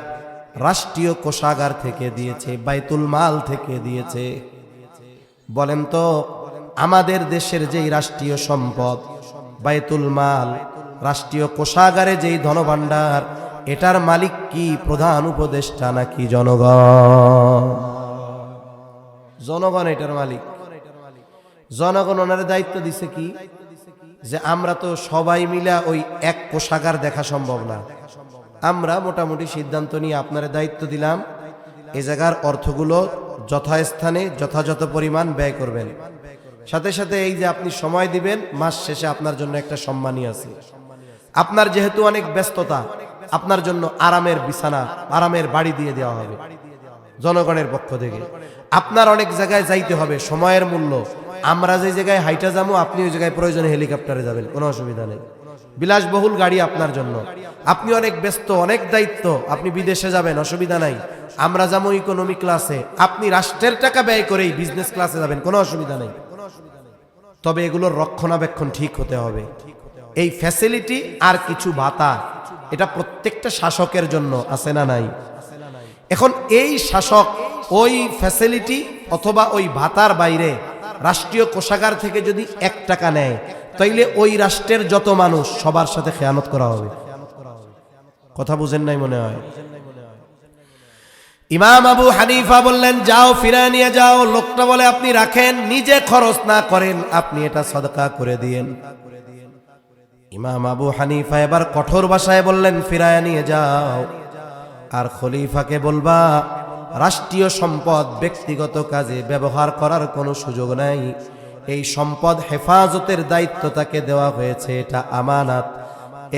রাষ্ট্রীয় কোষাগার থেকে দিয়েছে, বাইতুল মাল থেকে দিয়েছে। বলেন তো, আমাদের দেশের যেই রাষ্ট্রীয় সম্পদ বাইতুল মাল, রাষ্ট্রীয় কোষাগারে যেই ধনভাণ্ডার, এটার মালিক কি প্রধান উপদেষ্টা নাকি জনগণ? জনগণ এটার মালিক। জনগণ ওনার দায়িত্ব দিছে কি? যে আমরা তো সবাই মিলা ওই এক কোষাগার দেখা সম্ভব না, আমরা মোটামুটি সিদ্ধান্ত নিয়ে আপনারা দায়িত্ব দিলাম, এই জায়গার অর্থগুলো যথাস্থানে যথাযথ পরিমাণ ব্যয় করবেন। সাথে সাথে এই যে আপনি সময় দিবেন, মাস শেষে আপনার জন্য একটা সম্মানী আছে। আপনার যেহেতু অনেক ব্যস্ততা, আপনার জন্য আরামের বিছানা, আরামের বাড়ি দিয়ে দেওয়া হবে জনগণের পক্ষ থেকে। আপনার অনেক জায়গায় যাইতে হবে, সময়ের মূল্য। আমরা যে জায়গায় হাইটা যাবো, আপনি ওই জায়গায় প্রয়োজনে হেলিকপ্টারে যাবেন, কোনো অসুবিধা নেই। বিলাসবহুল গাড়ি আপনার জন্য। আপনি অনেক ব্যস্ত, অনেক দায়িত্ব, আপনি বিদেশে যাবেন, অসুবিধা নাই। আমরা যাবো ইকোনমি ক্লাসে, আপনি রাষ্ট্রের টাকা ব্যয় করেই বিজনেস ক্লাসে যাবেন, কোনো অসুবিধা নেই। তবে এগুলোর রক্ষণাবেক্ষণ ঠিক হতে হবে। এই ফ্যাসিলিটি আর কিছু ভাতা, এটা প্রত্যেকটা শাসকের জন্য আছে না নাই? এখন এই শাসক ওই ফ্যাসিলিটি অথবা ওই ভাতার বাইরে রাষ্ট্রীয় কোষাগার থেকে যদি 1 টাকা নেয়, তাইলে ওই রাষ্ট্রের যত মানুষ সবার সাথে খেয়ানত করা হবে। কথা বুঝেন নাই মনে হয়? ইমাম আবু হানিফা বললেন, যাও ফিরায় নিয়ে যাও। লোকটা বলে, আপনি রাখেন, নিজে খরচ না করেন, আপনি এটা সদকা করে দিয়েন। ইমাম আবু হানিফা এবার কঠোর ভাষায় বললেন, ফিরায় নিয়ে যাও। আর খলিফাকে বলবা, রাষ্ট্রীয় সম্পদ ব্যক্তিগত কাজে ব্যবহার করার কোনো সুযোগ নাই। এই সম্পদ হেফাজতের দায়িত্ব তাকে দেওয়া হয়েছে, এটা আমানত।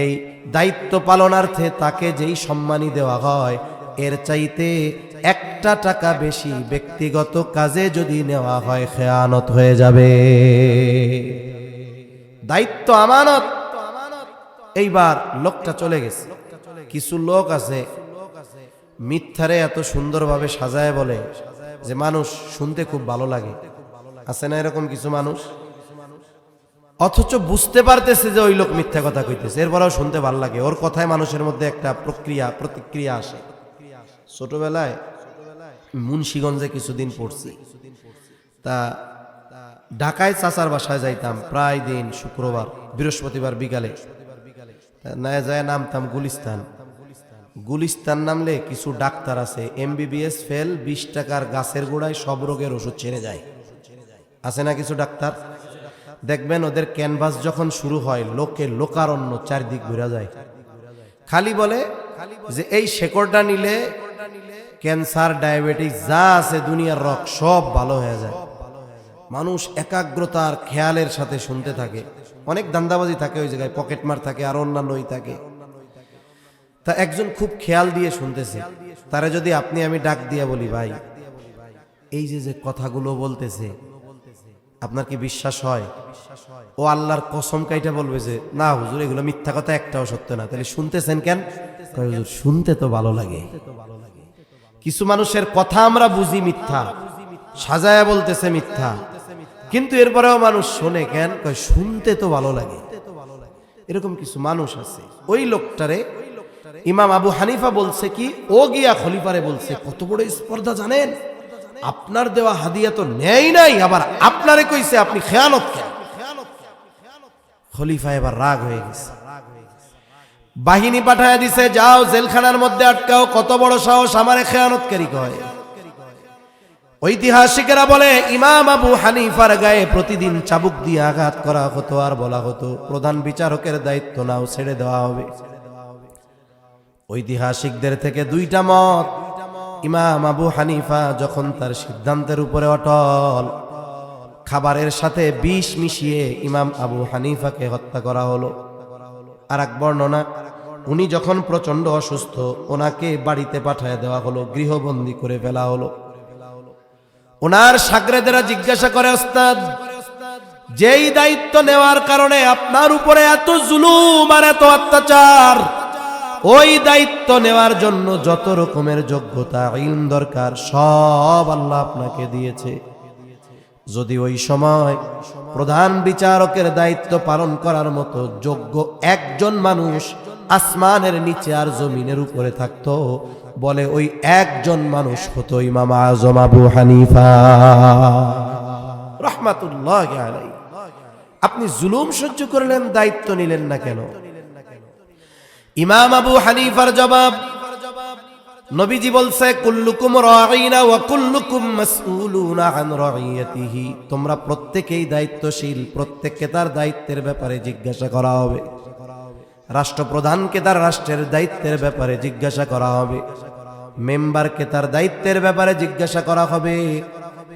এই দায়িত্ব পালনার্থে তাকে যেই সম্মানী দেওয়া হয়, এর চাইতে 1 টাকা বেশি ব্যক্তিগত কাজে যদি নেওয়া হয় খেয়ানত হয়ে যাবে। দায়িত্ব আমানত। এইবার লোকটা চলে গেছে। কিছু লোক আছে মিথ্যারে এত সুন্দরভাবে সাজায় বলে যে মানুষ শুনতে খুব ভালো লাগে। আছে না এরকম কিছু মানুষ? অথচ বুঝতে পারতেছে যে ওই লোক মিথ্যা কথা কইতেছে, এরপরেও শুনতে ভালো লাগে। ওর কথায় মানুষের মধ্যে একটা প্রতিক্রিয়া আসে। ছোটবেলায় মুন্সিগঞ্জে কিছুদিন পড়ছি, তা ঢাকায় চাচার বাসায় যাইতাম প্রায় দিন, শুক্রবার বৃহস্পতিবার বিকালে না যায় নামতাম গুলিস্তান। গুলিস্তান নামলে কিছু ডাক্তার আছে, MBBS ফেল, 20 টাকার গাছের গোড়ায় সব রোগের ওষুধ ছেড়ে যায়। আছে না কিছু ডাক্তার? দেখবেন ওদের ক্যানভাস যখন শুরু হয়, লোকারণ্য চারদিক ঘুরা যায়। খালি বলে যে এই শেকড়টা নিলে ক্যান্সার, ডায়াবেটিস যা আছে দুনিয়ার রোগ সব ভালো হয়ে যায়। মানুষ একাগ্রতার খেয়ালের সাথে শুনতে থাকে। অনেক দান্দাবাজি থাকে ওই জায়গায়, পকেটমার থাকে আর অন্যান্যই থাকে। তা একজন খুব খেয়াল দিয়ে শুনতেছে, তারে যদি আপনি আমি ডাক দিয়া বলি, ভাই এই যে কথাগুলো বলতেছে আপনার কি বিশ্বাস হয়? ও আল্লাহর কসম কাইটা বলবে যে না হুজুর, এগুলো মিথ্যা কথা, একটাও সত্য না। তাহলে শুনতেছেন কেন? হুজুর শুনতে তো ভালো লাগে। কিছু মানুষের কথা আমরা বুঝি মিথ্যা, সাজায়া বলতেছে মিথ্যা, কিন্তু এরপরেও মানুষ শোনে কেন? শুনতে তো ভালো লাগে। এরকম কিছু মানুষ আছে। ওই লোকটারে ইমাম আবু হানিফা বলছে কি, ও গিয়া খলিফারে বলছে, কত বড় স্পর্ধা জানেন? আপনার দেওয়া হাদিয়া তো নেই নাই, আবার আপনারে কইছে আপনি খেয়ানত করেন। খলিফা এবার রাগ হয়ে গেছে, বাহিনী পাঠায় দিছে, যাও জেলখানার মধ্যে আটকাও। কত বড় সাহস আমারে খেয়ানতকারী কয়। ঐতিহাসিকেরা বলে ইমাম আবু হানিফার গায়ে প্রতিদিন চাবুক দিয়ে আঘাত করা হতো, আর বলা হতো প্রধান বিচারকের দায়িত্ব নাও, ছেড়ে দেওয়া হবে। ঐতিহাসিকদের থেকে 2টা মত। ইমাম আবু হানিফা যখন তার সিদ্ধান্তের উপরে অটল, খাবারের সাথে বিষ মিশিয়ে ইমাম আবু হানিফাকে হত্যা করা হলো। আর এক বর্ণনা, উনি যখন প্রচন্ড অসুস্থ, ওনাকে বাড়িতে পাঠায় দেওয়া হলো, গৃহবন্দী করে ফেলা হলো। ওনার শাগরেদেরা জিজ্ঞাসা করে, ওস্তাদ যেই দায়িত্ব নেওয়ার কারণে আপনার উপরে এত জুলুম আর এত অত্যাচার, ওই দায়িত্ব নেওয়ার জন্য যত রকমের যোগ্যতা ইলম দরকার সব আল্লাহ আপনাকে দিয়েছে। যদি ওই সময় প্রধান বিচারকের দায়িত্ব পালন করার মতো যোগ্য একজন মানুষ আসমানের নিচে আর জমিনের উপরে থাকতো, বলে ওই একজন মানুষ হতো ইমাম আজম আবু হানিফা রাহমাতুল্লাহি আলাইহি। আপনি জুলুম সহ্য করলেন, দায়িত্ব নিলেন না কেন? ইমাম আবু হানিফার জবাব, নবীজি বলছে, কুল্লুকুম রাঈনা ওয়া কুল্লুকুম মাসউলুনা আন রাঈয়াতিহি। তোমরা প্রত্যেকেই দায়িত্বশীল, প্রত্যেককে তার দায়িত্বের ব্যাপারে জিজ্ঞাসা করা হবে। রাষ্ট্রপ্রধানকে তার রাষ্ট্রের দায়িত্বের ব্যাপারে জিজ্ঞাসা করা হবে, মেম্বারকে তার দায়িত্বের ব্যাপারে জিজ্ঞাসা করা হবে,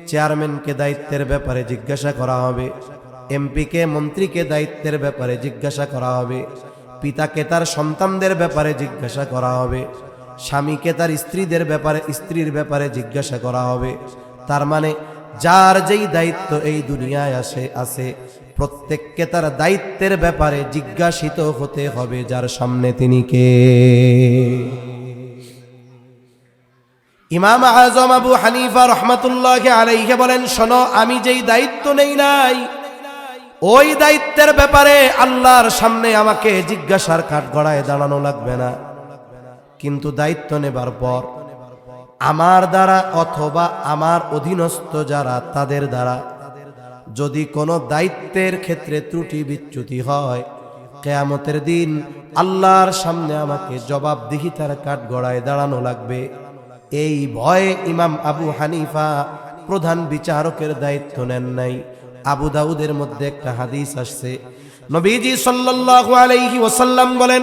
চেয়ারম্যানকে দায়িত্বের ব্যাপারে জিজ্ঞাসা করা হবে, এমপিকে মন্ত্রীকে দায়িত্বের ব্যাপারে জিজ্ঞাসা করা হবে, পিতাকে তার সন্তানদের ব্যাপারে জিজ্ঞাসা করা হবে, স্বামীকে তার স্ত্রীর ব্যাপারে জিজ্ঞাসা করা হবে। তার মানে যার যেই দায়িত্ব এই দুনিয়ায় আছে প্রত্যেককে তার দায়িত্বের ব্যাপারে জিজ্ঞাসিত হতে হবে, যার সামনে তিনি কে। ইমাম আজম আবু হানিফা রাহমাতুল্লাহি আলাইহি বলেন, শোনো, আমি যেই দায়িত্ব নেই নাই, ওই দায়িত্বের ব্যাপারে আল্লাহর সামনে আমাকে জিজ্ঞাসার কাঠগড়ায় দাঁড়ানো লাগবে না। কিন্তু দায়িত্ব নেবার পর আমার দ্বারা অথবা আমার অধীনস্থ যারা, তাদের দ্বারা যদি কোনো দায়িত্বের ক্ষেত্রে ত্রুটি বিচ্যুতি হয়, কিয়ামতের দিন আল্লাহর সামনে আমাকে জবাবদিহিতার কাঠগড়ায় দাঁড়ানো লাগবে। এই ভয়ে ইমাম আবু হানিফা প্রধান বিচারকের দায়িত্ব নেন নাই। আবু দাউদের মধ্যে একটা হাদিস আসছে, নবীজি সাল্লাল্লাহু আলাইহি ওয়াসাল্লাম বলেন,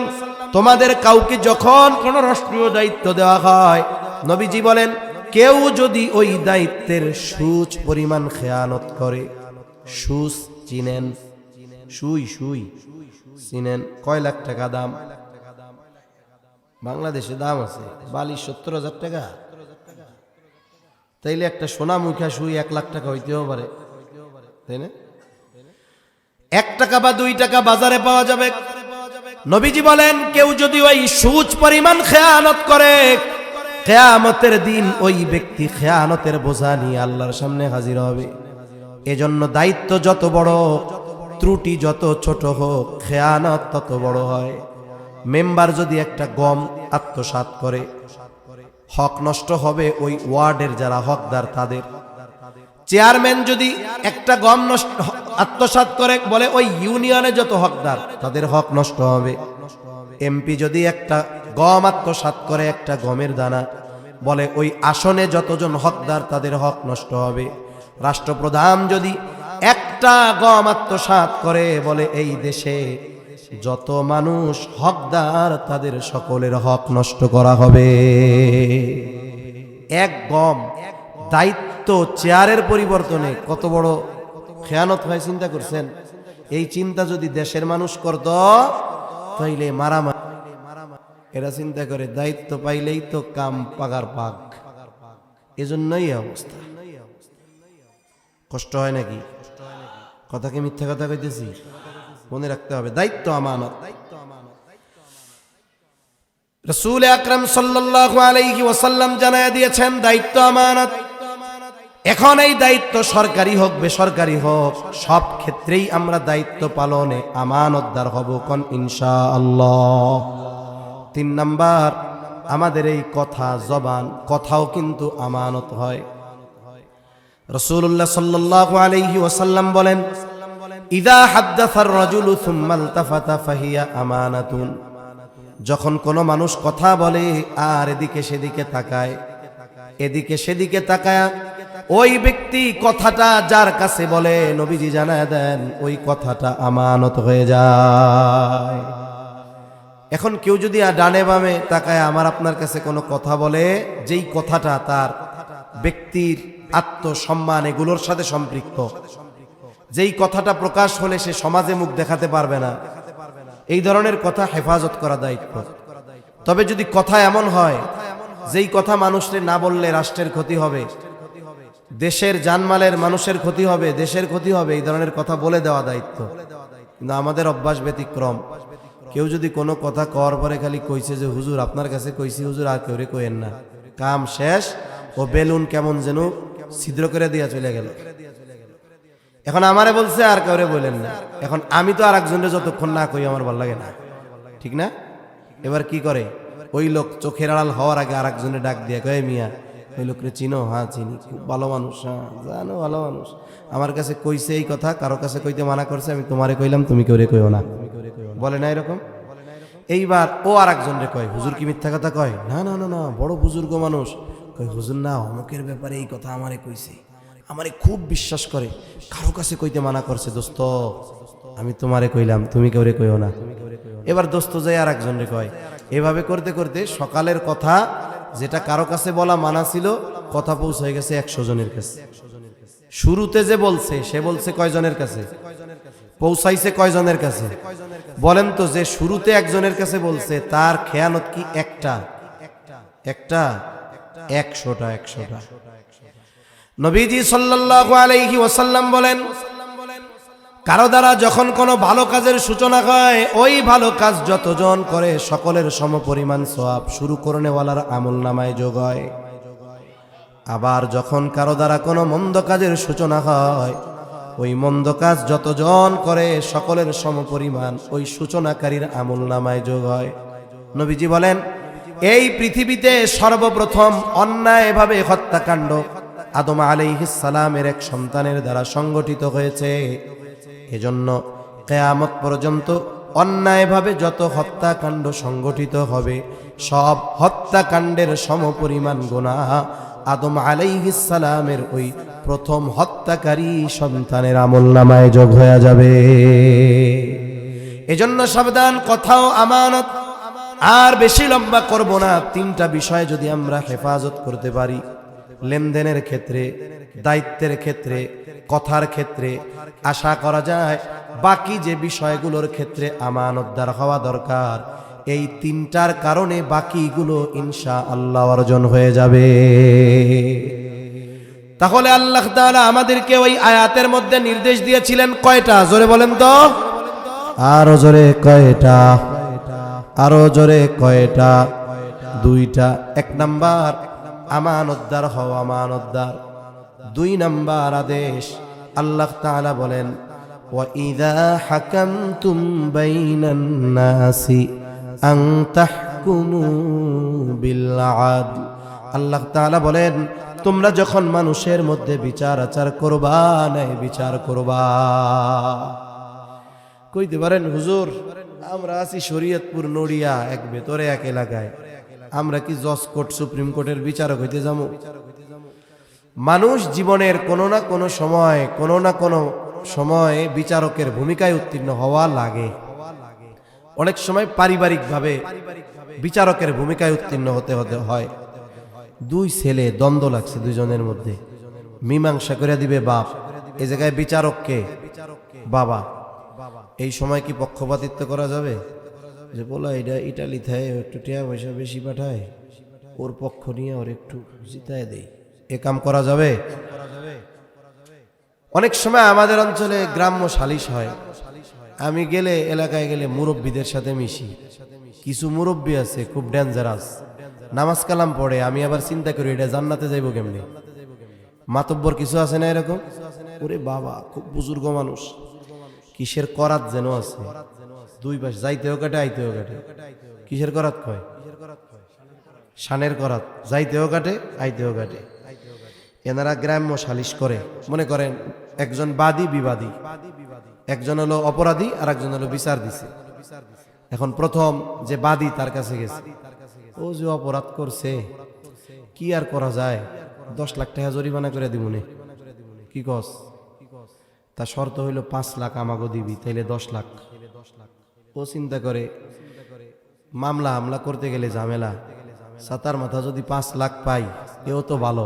তোমাদের কাউকে যখন কোন রাষ্ট্রীয় দায়িত্ব দেওয়া হয়, নবীজি বলেন, কেউ যদি ওই দায়িত্বের সুচ পরিমাণ খেয়ানত করে, সুচ চিনেন? সুই চিনেন? কয় লাখ টাকা দাম? বাংলাদেশে দাম আছে বালি 70,000 টাকা। তাইলে একটা সোনা মুখা সুই 1 লাখ টাকা হইতেও পারে, তাই না? 1 টাকা বা 2 টাকা বাজারে পাওয়া যাবে। নবীজি বলেন, কেউ যদি ওই সুচ পরিমাণ খেয়ানত করে, কিয়ামতের দিন ওই ব্যক্তি খেয়ানতের বোঝা নিয়ে আল্লাহর সামনে হাজির হবে। এজন্য দায়িত্ব যত বড়, ত্রুটি যত ছোট হোক, খেয়ানত তত বড় হয়। মেম্বার যদি একটা গম আত্মসাৎ করে, হক নষ্ট হবে ওই ওয়ার্ডের যারা হকদার তাদের। চেয়ারম্যান যদি একটা গম নষ্ট আত্মসাৎ করে, বলে ওই ইউনিয়নে যত হকদার তাদের হক নষ্ট হবে। এমপি যদি একটা গম আত্মসাৎ করে, একটা গমের দানা, বলে ওই আসনে যতজন হকদার তাদের হক নষ্ট হবে। রাষ্ট্রপ্রধান যদি একটা গম আত্মসাৎ করে, বলে এই দেশে যত মানুষ হকদার তাদের সকলের হক নষ্ট করা হবে। এক গম দায়িত্ব চেয়ারের পরিবর্তনে কত বড় খেয়ানত হয়, চিন্তা করছেন? এই চিন্তা যদি দেশের মানুষ করত, তাইলে মারামারি। এরা চিন্তা করে দায়িত্ব পাইলেই তো কাম পাগার পাক, এজন্যই অবস্থা। কষ্ট হয় নাকি? কথা কি মিথ্যা কথা কইতেছি? মনে রাখতে হবে, দায়িত্ব আমানত। রাসূল আকরাম সাল্লাল্লাহু আলাইহি ওয়াসাল্লাম জানায়া দিয়েছেন, দায়িত্ব আমানত। এখন এই দায়িত্ব সরকারি হোক বেসরকারি হোক, সব ক্ষেত্রেই আমরা দায়িত্ব পালনে আমানতদার হব, কোন ইনশাআল্লাহ। 3 নাম্বার, আমাদের এই কথা, জবান, কথাও কিন্তু আমানত হয়। রাসূলুল্লাহ সাল্লাল্লাহু আলাইহি ওয়াসাল্লাম বলেন, ইযা হাদ্দাসার রাজুলু সুম্মা ইলতাফাতা ফাহিয়া আমানাতুন। যখন কোনো মানুষ কথা বলে আর এদিকে সেদিকে তাকায়, এদিকে সেদিকে তাকায়, ওই ব্যক্তি কথাটা যার কাছে বলে, নবীজি জানায় দেন ওই কথাটা আমানত হয়ে যায়। এখন কেউ যদি ডানে বামে তাকায় আমার আপনার কাছে কোনো কথা বলে, যেই কথাটা তার ব্যক্তির আত্মসম্মান এগুলোর সাথে সম্পৃক্ত, যেই কথাটা প্রকাশ হলে সে সমাজে মুখ দেখাতে পারবে না, এই ধরনের কথা হেফাজত করা দায়িত্ব। তবে যদি কথা এমন হয় যেই কথা মানুষের না বললে রাষ্ট্রের ক্ষতি হবে, দেশের জানমালের মানুষের ক্ষতি হবে, দেশের ক্ষতি হবে, এই ধরনের কথা বলে দেওয়া দায়িত্ব। কিন্তু আমাদের অভ্যাস ব্যতিক্রম। কেউ যদি কোনো কথা কওয়ার পরে খালি কইছে যে হুজুর আপনার কাছে কইছি হুজুর, আর কেউ রে কইেন না, কাম শেষ, ও বেলুন কেমন যেন ছিদ্র করে দিয়া চলে গেল। এখন আমারে বলছে আর কাউরে বলেন না। এখন আমি তো আর একজনের যতক্ষণ না কই আমার ভালো লাগে না, ঠিক না? এবার কি করে, ওই লোক চোখের আড়াল হওয়ার আগে আর একজনের ডাক দিয়ে কয়, মিয়া ওই লোকরে চিনো? হ্যাঁ চিনি, খুব ভালো মানুষ, হ্যাঁ জানো ভালো মানুষ, আমার কাছে কইছে এই কথা, কারো কাছে কইতে মানা করছে, আমি তোমারে কইলাম তুমি কেউ রে কইও না, বলে না এরকম? এইবার ও আর একজনরে কয়, হুজুর কি মিথ্যা কথা কয়? না না না না, বড় বুজুর্গ মানুষ, কয় হুজুর না অমুকের ব্যাপারে এই কথা আমারে কইছে, আমারে খুব বিশ্বাস করে, কারো কাছে কইতে মানা করছে, দোস্ত আমি তোমারে কইলাম তুমি কেউ রে কইও না। এবার দোস্ত যাই আর একজনরে কয়। এভাবে করতে করতে সকালের কথা যেটা কারো কাছে বলা মানা ছিল, কথা পৌঁছে গেছে 100 জনের কাছে। শুরুতে যে বলছে সে বলছে কয়জনের কাছে? পৌঁছাইছে কয়জনের কাছে? বলেন তো, যে শুরুতে একজনের কাছে বলছে তার খেয়ানত কি একটা? 100টা। নবীজি সাল্লাল্লাহু আলাইহি ওয়াসাল্লাম বলেন, কারো দ্বারা যখন কোনো ভালো কাজের সূচনা হয়, ওই ভালো কাজ যতজন করে সকলের সমপরিমাণ সওয়াব শুরু করনেওয়ালার আমলনামায় যোগ হয়। আবার যখন কারো দ্বারা কোনো মন্দ কাজের সূচনা হয়, ওই মন্দ কাজ যতজন করে সকলের সমপরিমাণ ওই সূচনাকারীর আমলনামায় যোগ হয়। নবীজি বলেন, এই পৃথিবীতে সর্বপ্রথম অন্যায়ভাবে হত্যাকাণ্ড আদম আলাইহিস সালামের এক সন্তানের দ্বারা সংগঠিত হয়েছে। এজন্য কিয়ামত পর্যন্ত অন্যায়ভাবে যত হত্যাকাণ্ড সংগঠিত হবে সব হত্যাকাণ্ডের সমপরিমাণ গুনাহ আদম আলাইহিস সালামের ওই প্রথম হত্যাকারী সন্তানের আমলনামায় যোগ হয়ে যাবে। এজন্য সাবধান, কথাও আমানত। আর বেশি লম্বা করব না, তিনটা বিষয় যদি আমরা হেফাজত করতে পারি, লেনদেনের ক্ষেত্রে, দায়িত্বের ক্ষেত্রে, কথার ক্ষেত্রে, আশা করা যায় বাকি যে বিষয়গুলোর ক্ষেত্রে আমানতদার হওয়া দরকার, এই তিনটার কারণে বাকিগুলো ইনশাআল্লাহ অর্জন হয়ে যাবে। তাহলে আল্লাহ তাআলা আমাদেরকে ওই আয়াতের মধ্যে নির্দেশ দিয়েছিলেন কয়টা? জোরে বলেন তো, আরো জোরে কয়টা? আরো জোরে কয়টা? দুইটা। এক নাম্বার আমানতদার হও, আমানতদার। দুই নাম্বার আদেশ, আল্লাহ তাআলা বলেন ওয়াইযা হাকামতুম বাইনান নাসি আন তাহকুমু বিল আদল। আল্লাহ তাআলা বলেন তোমরা যখন মানুষের মধ্যে বিচার আচার করবা, ন্যায় বিচার করবা। কইতে পারেন হুজুর আমরা আছি শরীয়তপুর নড়িয়া এক ভেতরে এক এলাকায়, আমরা কি জজ কোর্ট সুপ্রিম কোর্টের বিচারক হইতে যাবো? মানুষ জীবনের কোনো না কোনো সময় বিচারকের ভূমিকায় উত্তীর্ণ হওয়া লাগে। অনেক সময় পারিবারিকভাবে বিচারকের ভূমিকায় উত্তীর্ণ হতে হয়। দুই ছেলে দ্বন্দ্ব লাগছে, দুইজনের মধ্যে মীমাংসা করে দিবে বাপ, এই জায়গায় বিচারককে বাবা। এই সময় কি পক্ষপাতিত্ব করা যাবে? যে বলা এটা ইটালি থাকে একটু টিয়া পয়সা বেশি পাঠায়, ওর পক্ষ নিয়ে ওর একটু জিতায় দেই, এ কাম করা যাবে? অনেক সময় আমাদের অঞ্চলে গ্রাম্য সালিশ হয়। আমি গেলে, এলাকায় গেলে মুরব্বীদের সাথে মিশি। কিছু মুরব্বী আছে খুব ডেঞ্জারাস, নামাজ কালাম পড়ে। আমি আবার চিন্তা করি এটা জান্নাতে যাইব কেমনি? মাতব্বর কিছু আছে না এরকম, ওরে বাবা খুব বুজুর্গ মানুষ, কিসের করাত যেন আছে, দুই পাশ যাইতেও কাটে আইতেও কাটে। কিসের করাত কয়? শানের করাত, যাইতেও কাটে আইতেও কাটে। এনারা গ্রাম্য সালিশ করে। মনে করেন একজন বাদী বিবাদী, একজন হলো অপরাধী আর একজন হলো বিচার দিছে। এখন প্রথম যে বাদী তার কাছে গেছে, ও যে অপরাধ করছে কি আর করা যায়, 10 লাখ টাকা জরিমানা করে দিবনে, কি কস? তা শর্ত হইল 5 লাখ আমাগো দিবি, তাইলে 10 লাখ। ও চিন্তা করে মামলা করতে গেলে ঝামেলা, সাতার মাথা যদি 5 লাখ পাই এও তো ভালো,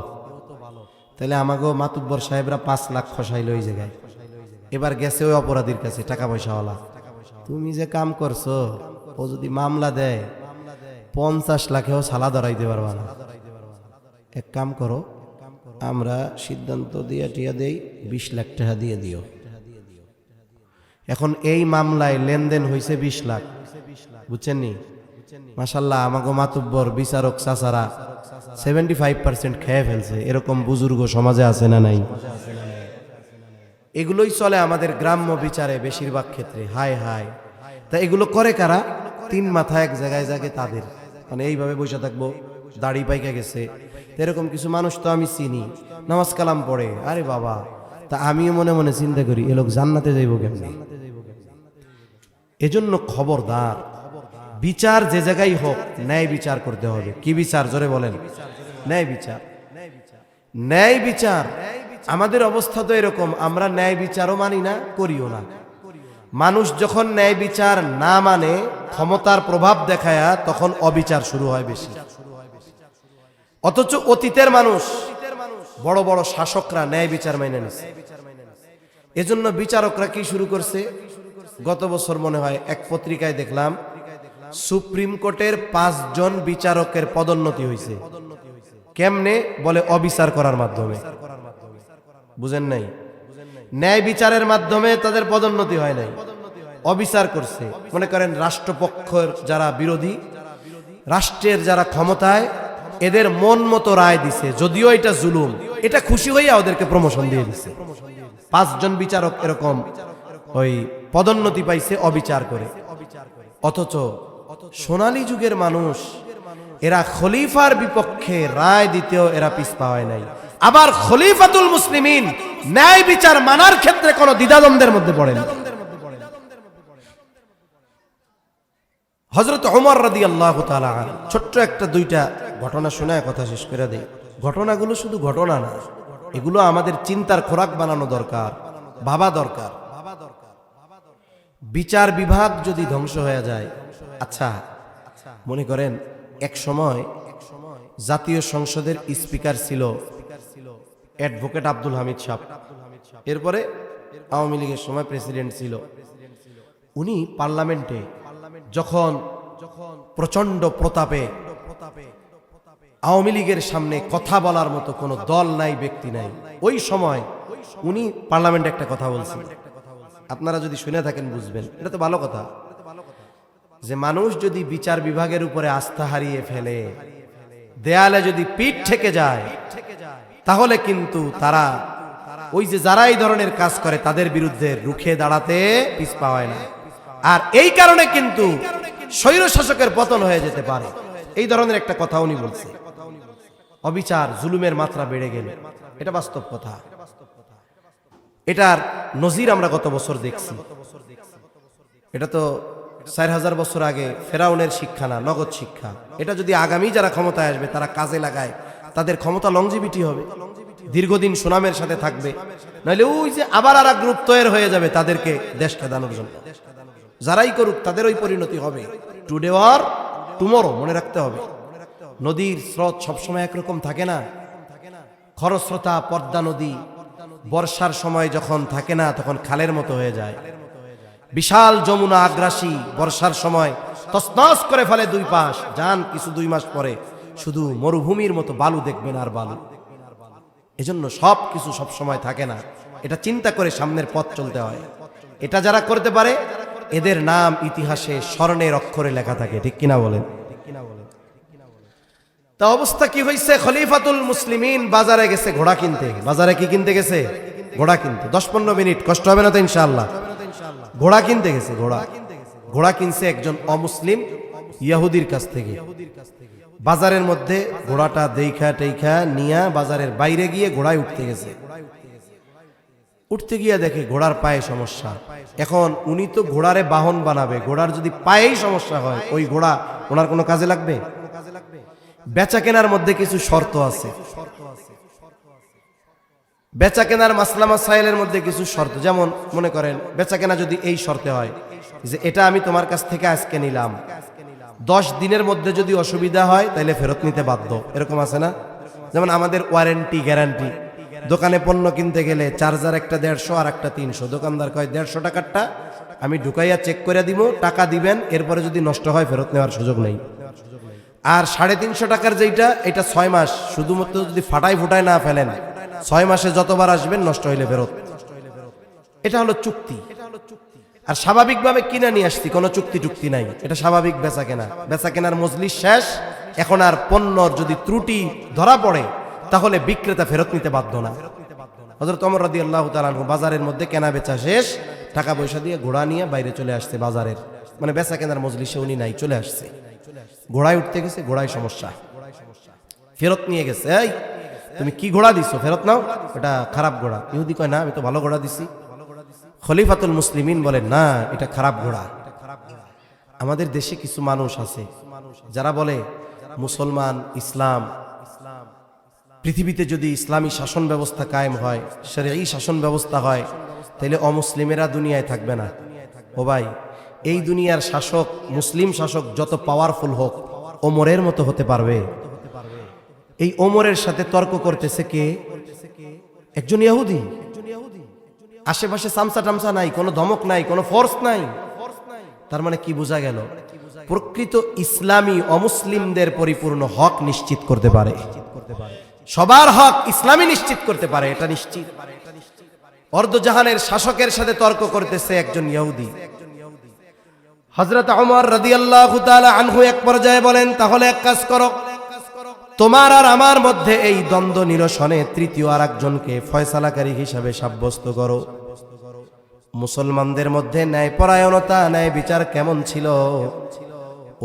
তাহলে আমাগো মাতুব্বর সাহেবরা 5 লাখ খসাইল ওই জায়গায়। এবার গেছে ওই অপরাধীর কাছে, টাকা পয়সাওয়ালা, তুমি যে কাম করছো ও যদি মামলা দেয় 50 লাখেও সালা ধরাইতে পারবা না। এক কাম করো, আমরা সিদ্ধান্ত দিয়ে টিয়া দেই 20 লাখ টাকা দিয়ে দিও। এখন এই মামলায় লেনদেন হয়েছে 20 লাখ, বুঝছেন নি? মাশাআল্লাহ আমাগো মাতুব্বর বিচারক চাচারা 75% খেয়ে ফেলছে। এরকম বুজুর্গ সমাজে আছে না নাই? এগুলোই চলে আমাদের গ্রাম্য বিচারে বেশিরভাগ ক্ষেত্রে। হায় হায়, তা এগুলো করে কারা? 3 মাথা এক জায়গায় জাগে তাদের, মানে এইভাবে বসে থাকবো, দাড়ি পাইকা গেছে। এরকম কিছু মানুষ তো আমি চিনি, নামাজ কালাম পড়ে। আরে বাবা, তা আমিও মনে মনে চিন্তা করি এ লোক জান্নাতে যাইব কেমনি? এজন্য খবরদার, বিচার যে জায়গায় হোক ন্যায় বিচার করতে হবে। কি বিচার? জোরে বলেন। ন্যায় বিচার। ন্যায় বিচার। আমাদের অবস্থা তো এরকম, আমরা ন্যায় বিচারও মানি না, করিও না। মানুষ যখন ন্যায় বিচার না মানে, ক্ষমতার প্রভাব দেখায়, তখন অবিচার শুরু হয় বেশি। অথচ অতীতের মানুষ, বড় বড় শাসকরা ন্যায় বিচার মেনে নিছে। এজন্য বিচারকরা কি শুরু করছে? গত বছর মনে হয় এক পত্রিকায় দেখলাম সুপ্রিম কোর্টের 5 জন বিচারকের পদোন্নতি হয়েছে। কেমনে? বলে অবিচার করার মাধ্যমে। বুঝেন নাই? ন্যায় বিচারের মাধ্যমে তাদের পদোন্নতি হয় নাই, অবিচার করছে। মনে করেন রাষ্ট্রপক্ষের যারা বিরোধী, রাষ্ট্রের যারা ক্ষমতায়, এদের মন মতো রায় দিছে, যদিও এটা জুলুম, এটা খুশি হইয়া ওদেরকে প্রমোশন দিয়ে দিছে। 5 জন বিচারক এরকম ওই পদোন্নতি পাইছে অবিচার করে। অথচ সোনালী যুগের মানুষ, এরা খলিফার বিপক্ষে রায় দিতেও এরা পিছপা হয় নাই। আবার খলিফাতুল মুসলিমিন ন্যায় বিচার মানার ক্ষেত্রে কোনো দ্বিধাদ্বন্দ্বের মধ্যে পড়ে না। হযরত ওমর রাদিয়াল্লাহু তাআলা আনহু ছোট্ট একটা দুইটা ঘটনা শোনায় কথা শেষ করে দেই। ঘটনাগুলো শুধু ঘটনা না, এগুলো আমাদের চিন্তার খোরাক বানানো দরকার, ভাবা দরকার। বিচার বিভাগ যদি ধ্বংস হয়ে যায়, আচ্ছা মনে করেন এক সময় জাতীয় সংসদের স্পিকার ছিল অ্যাডভোকেট আব্দুল হামিদ সাহেব, এরপরে আওয়ামী লীগের সময় প্রেসিডেন্ট ছিল। উনি পার্লামেন্টে যখন প্রচন্ড প্রতাপে আওয়ামী লীগের সামনে কথা বলার মতো কোনো দল নাই, ব্যক্তি নাই, ওই সময় উনি পার্লামেন্টে একটা কথা বলছেন, আপনারা যদি শুনে থাকেন বুঝবেন। এটা তো ভালো কথা যে মানুষ যদি বিচার বিভাগের উপরে আস্থা হারিয়ে ফেলে, দেয়ালে যদি পিঠ ঠেকে যায়, তাহলে কিন্তু তারা ওই যে যারা এই ধরনের কাজ করে তাদের বিরুদ্ধে রুখে দাঁড়াতে পিছপা হয় না। আর এই কারণে কিন্তু স্বৈর শাসকের পতন হয়ে যেতে পারে। এই ধরনের একটা কথা উনি বলছে। অবিচার জুলুমের মাত্রা বেড়ে গেল, এটা বাস্তব কথা। এটার নজির আমরা গত বছর দেখছি। এটা তো 4000 বছর আগে ফেরাউনের শিক্ষা না, নগদ শিক্ষা। এটা যদি আগামী যারা ক্ষমতায় আসবে তারা কাজে লাগায়, তাদের ক্ষমতা লংজিভিটি হবে, দীর্ঘদিন সুনামের সাথে থাকবে। নাহলে ওই যে আবার আর এক গ্রুপ তৈরি হয়ে যাবে তাদেরকে দেশ খেদানোর জন্য। যারাই করুক তাদের ওই পরিণতি হবে, টুডে অর টুমরো, মনে রাখতে হবে। নদীর স্রোত সবসময় একরকম থাকে না। খরস্রোতা পদ্মা নদী বর্ষার সময় যখন থাকে না তখন খালের মতো হয়ে যায়। বিশাল যমুনা আগ্রাসী বর্ষার সময় তছনছ করে ফেলে দুই পাশ, যান কিছু 2 মাস পরে শুধু মরুভূমির মতো বালু দেখবেন আর বালু। এজন্য সব কিছু সব সময় থাকে না, এটা চিন্তা করে সামনের পথ চলতে হয়। এটা যারা করতে পারে এদের নাম ইতিহাসে স্বর্ণের অক্ষরে লেখা থাকে, ঠিক কিনা বলেন? তা অবস্থা কি হয়েছে? খলিফাতুল মুসলিমিন বাজারে গেছে ঘোড়া কিনতে। বাজারে কি কিনতে গেছে? ঘোড়া কিনতে। 10-15 মিনিট, কষ্ট হবে না তো ইনশাআল্লাহ। ঘোড়া কিনতে গেছে। ঘোড়া কিনছে একজন অমুসলিম ইহুদির কাছ থেকে। বাজারের মধ্যে ঘোড়াটা দেখা টেখা নিয়া বাজারের বাইরে গিয়ে ঘোড়ায় উঠতে গেছে। উঠতে গিয়ে দেখে ঘোড়ার পায়ে সমস্যা। এখন উনি তো ঘোড়ারে বাহন বানাবে, ঘোড়ার যদি পায়েই সমস্যা হয় ওই ঘোড়া ওনার কোনো কাজে লাগবে? বেচা কেনার মধ্যে কিছু শর্ত আছে, বেচা কেনার মাসলা মাসাইলের মধ্যে কিছু শর্ত। যেমন মনে করেন বেচা কেনা যদি এই শর্তে হয় যে এটা আমি তোমার কাছ থেকে আজকে নিলাম, 10 দিনের মধ্যে যদি অসুবিধা হয় তাহলে ফেরত নিতে বাধ্য, এরকম আছে না? যেমন আমাদের ওয়ারেন্টি গ্যারান্টি। দোকানে পণ্য কিনতে গেলে চার্জার একটা 150 আর একটা 300, দোকানদার কয় 150 টাকারটা আমি ঢুকাইয়া চেক করে দিব, টাকা দিবেন, এরপরে যদি নষ্ট হয় ফেরত নেওয়ার সুযোগ নেই। আর 350 টাকার যেটা, এটা 6 মাস, শুধুমাত্র যদি ফুটায় না ফেলেন 6 মাসে যতবার আসবেন নষ্ট হইলে ফেরত। এটা হলো চুক্তি। আর স্বাভাবিকভাবে কিনা নিয়ে আসছি, কোনো চুক্তি নাই, এটা স্বাভাবিক বেচা কেনার মজলিস শেষ। এখন আর পণ্যর যদি ত্রুটি ধরা পড়ে তাহলে বিক্রেতা ফেরত নিতে বাধ্য না। হযরত ওমর রাদিয়াল্লাহু তাআলা আনহু বাজারের মধ্যে কেনা বেচা শেষ, টাকা পয়সা দিয়ে ঘোড়া নিয়ে বাইরে চলে আসছে বাজারের, মানে বেচা কেনার মজলিসে উনি নাই, চলে আসছে। ঘোড়ায় উঠতে গেছে, ঘোড়ায় সমস্যা, ফেরত নিয়ে গেছে। এই তুমি কি ঘোড়া দিছো, ফেরত নাও, এটা খারাপ ঘোড়া। ইহুদি কয় না, আমি তো ভালো ঘোড়া দিছি। খলিফাতুল মুসলিমিন বলেন না, এটা খারাপ ঘোড়া। আমাদের দেশে কিছু মানুষ আছে যারা বলে মুসলমান, ইসলাম, পৃথিবীতে যদি ইসলামী শাসন ব্যবস্থা কায়েম হয়, শরঈ শাসন ব্যবস্থা হয়, তাহলে অমুসলিমেরা দুনিয়ায় থাকবে না। ও ভাই, এই দুনিয়ার শাসক, মুসলিম শাসক যত পাওয়ারফুল হোক, ওমরের মতো হতে পারবে? এই ওমরের সাথে তর্ক করতেছে কে? একজন ইহুদি। আশেপাশে সামসা টামসা নাই, কোনো ধমক নাই, কোনো ফোর্স নাই। তার মানে কি বোঝা গেল? প্রকৃত ইসলামী অমুসলিমদের পরিপূর্ণ হক নিশ্চিত করতে পারে, সবার হক ইসলামী নিশ্চিত করতে পারে, এটা নিশ্চিত। অর্ধজাহানের শাসকের সাথে তর্ক করতেছে একজন ইহুদি। হযরত ওমর রাদিয়াল্লাহু তাআলা আনহু এক পর্যায়ে বলেন, তাহলে এক কাজ করো, তোমার আর আমার মধ্যে এই দ্বন্দ্ব নিরসনে তৃতীয় আর একজনকে ফয়সালাকারী হিসাবে সাব্যস্ত করো। মুসলমানদের মধ্যে ন্যায়পরায়ণতা, ন্যায় বিচার কেমন ছিল?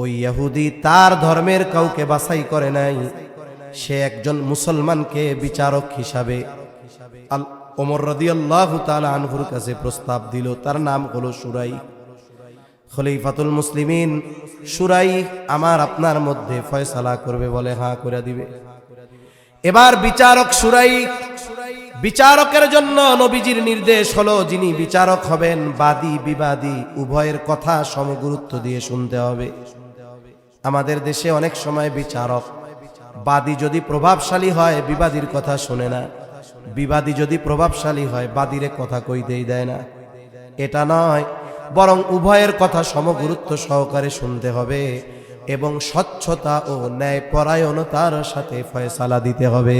ওই ইহুদি তার ধর্মের কাউকে বাছাই করে নাই, সে একজন মুসলমানকে বিচারক হিসাবে ওমর রাদিয়াল্লাহু তাআলা আনহুর কাছে প্রস্তাব দিল। তার নাম হলো শুরাই। খলিফাতুল মুসলিমিন শুরাই আমার আপনার মধ্যে ফয়সালা করবে, বলে হ্যাঁ করে দিবে। এবার বিচারক শুরাই, বিচারকের জন্য নবীজির নির্দেশ হলো যিনি বিচারক হবেন বাদী বিবাদী উভয়ের কথা সমগুরুত্ব দিয়ে শুনতে হবে। আমাদের দেশে অনেক সময় বিচারক বাদী যদি প্রভাবশালী হয় বিবাদীর কথা শুনে না, বিবাদী যদি প্রভাবশালী হয় বাদীরে কথা কইতেই দেয় না। এটা নয়, বরং উভয়ের কথা সমগুরুত্ব সহকারে শুনতে হবে এবং স্বচ্ছতা ও ন্যায়পরায়ণতার সাথে ফয়সালা দিতে হবে।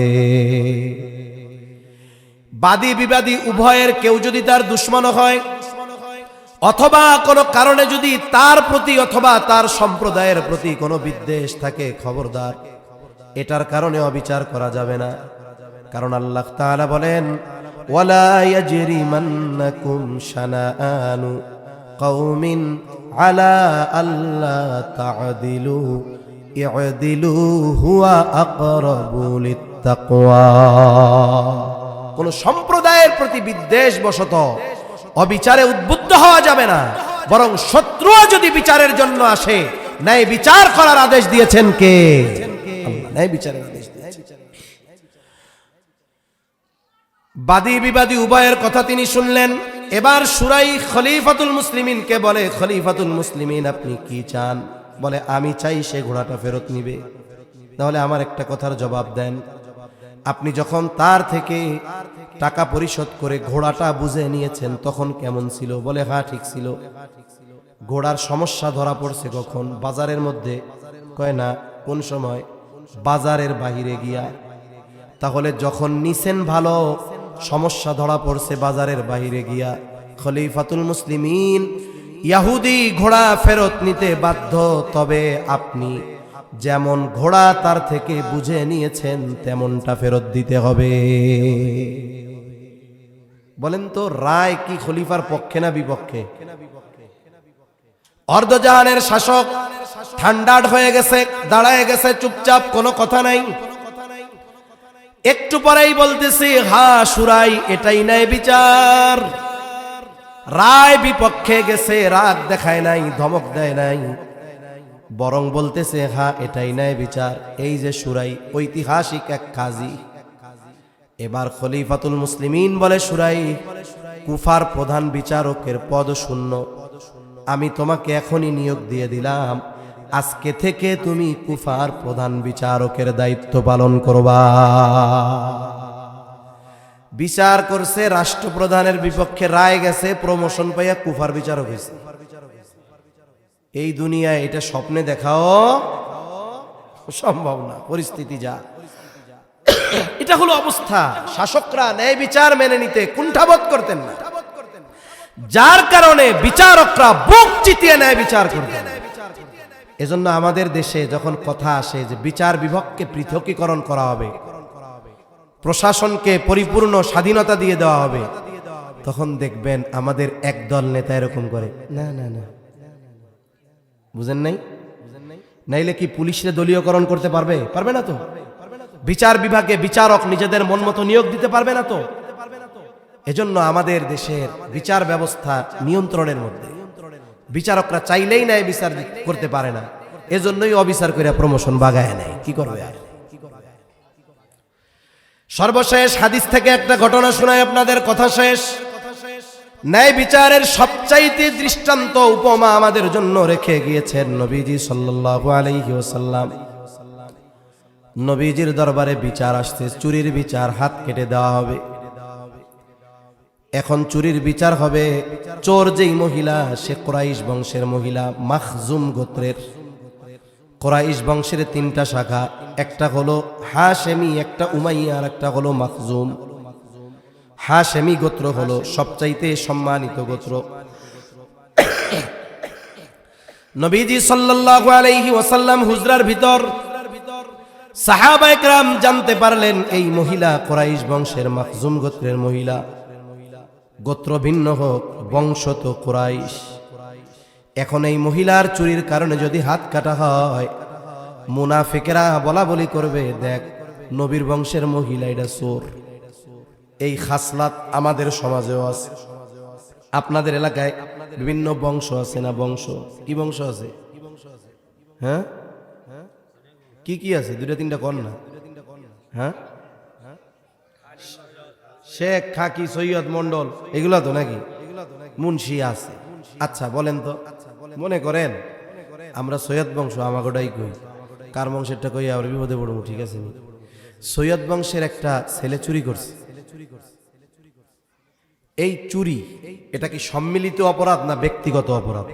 বাদী বিবাদী উভয়ের কেউ যদি তার দুশমন হয় অথবা কোনো কারণে যদি তার প্রতি অথবা তার সম্প্রদায়ের প্রতি কোনো বিদ্বেষ থাকে, খবরদার এটার কারণে অবিচার করা যাবে না। কারণ আল্লাহ তাআলা বলেন, ওয়ালা ইয়াজরিমান্নাকুম শানাআনু কওমিন আলা আল্লা তা'দিলু ই'দিলু হুয়া আকরাবু লিত্তাকওয়া। কোন সম্প্রদায়ের প্রতি বিদ্বেষ বশত অবিচারে উদ্বুদ্ধ হওয়া যাবে না, বরং শত্রুও যদি বিচারের জন্য আসে ন্যায় বিচার করার আদেশ দিয়েছেন কে? আল্লাহ ন্যায় বিচারের আদেশ দিয়েছেন। বাদী বিবাদী উভয়ের কথা তিনি শুনলেন। এবার শুরাই খলিফাতুল মুসলিমিনকে বলে, খলিফাতুল মুসলিমিন আপনি কি চান? বলে আমি চাই সে ঘোড়াটা ফেরত নিবে। তাহলে আমার একটা কথার জবাব দেন, আপনি যখন তার থেকে টাকা পরিশোধ করে ঘোড়াটা বুঝে নিয়েছেন তখন কেমন ছিল? বলে হ্যাঁ ঠিক ছিল। ঘোড়ার সমস্যা ধরা পড়ছে কখন? বাজারের মধ্যে। কয় না, কোন সময়? বাজারের বাহিরে গিয়া। তাহলে যখন নিছেন ভালো, সমস্যা ধরা পড়ছে বাজারের বাহিরে গিয়া। খলিফাতুল মুসলিমিন ইহুদি ঘোড়া ফেরত নিতে বাধ্য, তবে আপনি যেমন ঘোড়া তার থেকে বুঝে নিয়েছেন তেমনটা ফেরত দিতে হবে। বলেন তো, রায় কি খলিফার পক্ষে না বিপক্ষে? অর্ধজাহানের শাসক ঠান্ডাড হয়ে গেছে, দাঁড়ায় গেছে চুপচাপ, কোনো কথা নাই। একটু পরেই বলতেছি, হ্যাঁ শুরাই এটাই ন্যায় বিচার। রায় বিপক্ষে গেছে, রাগ দেখায় নাই, ধমক দেয় নাই, বরং বলতেছে হ্যাঁ এটাই ন্যায় বিচার। এই যে শুরাই ঐতিহাসিক এক কাজী। এবার খলিফাতুল মুসলিমিন বলে, শুরাই কুফার প্রধান বিচারকের পদ শূন্য, আমি তোমাকে এখনই নিয়োগ দিয়ে দিলাম, আজকে থেকে তুমি কুফার প্রধান বিচারকের দায়িত্ব পালন করবা। বিচার করছে, রাষ্ট্রপ্রধানের বিপক্ষে রায় গেছে, প্রমোশন পাইয়া কুফার বিচারক হয়েছে। এই দুনিয়ায় এটা স্বপ্নে দেখাও সম্ভব না, পরিস্থিতি যা। এটা হলো অবস্থা। শাসকরা ন্যায় বিচার মেনে নিতে কুণ্ঠাবোধ করতেন না, যার কারণে বিচারকরা বুক চিতিয়ে ন্যায় বিচার করতেন। এজন্য আমাদের দেশে যখন কথা আসে যে বিচার বিভাগকে পৃথকীকরণ করা হবে, প্রশাসনকে পরিপূর্ণ স্বাধীনতা দিয়ে দেওয়া হবে, তখন দেখবেন আমাদের একদল নেতা এরকম করে, না না না, বুঝেন নাই? নাইলে কি পুলিশে দলীয়করণ করতে পারবে? পারবে না তো। বিচার বিভাগে বিচারক নিজেদের মন মতো নিয়োগ দিতে পারবে না তো। এজন্য আমাদের দেশের বিচার ব্যবস্থা নিয়ন্ত্রণের মধ্যে, বিচারকরা চাইলেই ন্যায় বিচার করতে পারে না, এজন্যই অবিচার করে প্রমোশন বাগায় নেয়। কি করবে আর? সর্বশেষ হাদিস থেকে একটা ঘটনা শোনায় আপনাদের, কথা শেষ। ন্যায় বিচারের সবচাইতে দৃষ্টান্ত উপমা আমাদের জন্য রেখে গিয়েছেন নবীজি সাল্লাল্লাহু আলাইহি ওয়াসাল্লাম। নবীজির দরবারে বিচার আসছে, চুরির বিচার, হাত কেটে দেওয়া হবে। এখন চুরির বিচার হবে। চোর যেই মহিলা, সে কুরাইশ বংশের মহিলা, মাখজুম গোত্রের। কুরাইশ বংশের তিনটা শাখা, একটা হলো হাশেমি, একটা উমাইয়া, আর একটা হলো মাখজুম। হাশেমি গোত্র হলো সবচাইতে সম্মানিত গোত্র। নবীজি সাল্লাল্লাহু আলাইহি ওয়াসাল্লাম হুজরার ভিতর, সাহাবায়ে কেরাম জানতে পারলেন এই মহিলা কুরাইশ বংশের মাখজুম গোত্রের মহিলা। গোত্র ভিন্ন হোক, বংশ তো কুরাইশ। এখন এই মহিলার চুরির কারণে যদি হাত কাটা হয়, মুনাফিকেরা বলা বলি করবে, দেখ নবীর বংশের মহিলা, এটা চোর। এই খাসলাত আমাদের সমাজেও আছে। আপনাদের এলাকায় বিভিন্ন বংশ আছে না, বংশ কি বংশ আছে? হ্যাঁ, কি কি আছে? দুইটা তিনটা কর না। হ্যাঁ, শেখ, খাকি, সৈয়দ, মন্ডল, এগুলা তো নাকি? মুন্সি আছে। আচ্ছা বলেন তো, মনে করেন আমরা সৈয়দ বংশ, আমাগোটাই কই, কার বংশেরটা কই আমরা বিপদে পড়বো, ঠিক আছে? সৈয়দ বংশের একটা ছেলে চুরি করছে। এই চুরি এটা কি সম্মিলিত অপরাধ না ব্যক্তিগত অপরাধ?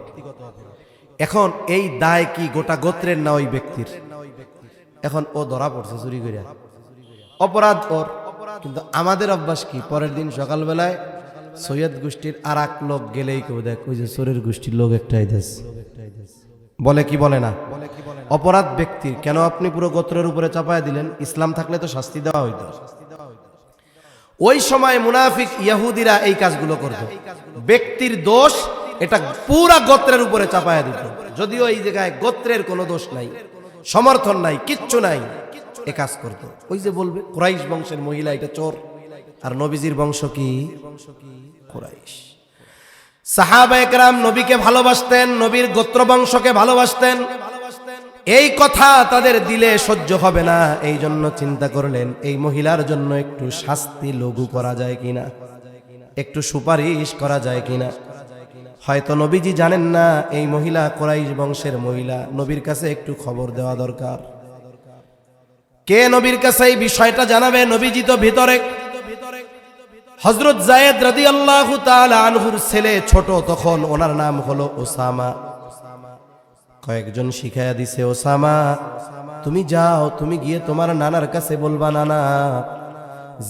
এখন এই দায় কি গোটা গোত্রের না ওই ব্যক্তির? এখন ও ধরা পড়ছে চুরি করে, অপরাধ ওর। কিন্তু আমাদের অভ্যাস কি, পরের দিন সকালবেলায় সৈয়দ গোষ্ঠীর আর এক লোক গেলেই কেউ দেখ ওই যে চোরের গোষ্ঠীর লোক একটাই দেশ বলে, কি বলে না? অপরাধ ব্যক্তির। কেন আপনি পুরো গোত্রের উপরে চাপায় দিলেন? ইসলাম থাকলে তো শাস্তি দেওয়া হইতো। ওই সময় মুনাফিক ইহুদিরা এই কাজগুলো করত। ব্যক্তির দোষ এটা পুরা গোত্রের উপরে চাপায়া দিত, যদিও এই জায়গায় গোত্রের কোনো দোষ নাই, সমর্থন নাই, কিচ্ছু নাই, এ কাজ করত। ওই যে বলবে কুরাইশ বংশের মহিলা এটা চোর, আর নবীজির বংশ কি? কুরাইশ। সাহাবায়ে কেরাম নবীকে ভালোবাসতেন, নবীর গোত্র বংশকে ভালোবাসতেন। এই কথা তাদের দিলে সহ্য হবে না, এই জন্য চিন্তা করলেন এই মহিলার জন্য একটু শাস্তি লঘু করা যায় কিনা, একটু সুপারিশ করা যায় কিনা। হয়তো নবীজি জানেন না এই মহিলা কুরাইশ বংশের মহিলা, নবীর কাছে একটু খবর দেওয়া দরকার। কে নবীর কাছে এই বিষয়টা জানাবে? নবীজি তো ভিতরে। হযরত যায়েদ রাদিয়াল্লাহু তাআলা আনহুর ছেলে ছোট তখন, ওনার নাম হলো ওসামা। কয়েকজন শিখায়া দিছে, ওসামা তুমি যাও, তুমি গিয়ে তোমার নানার কাছে বলবা, নানা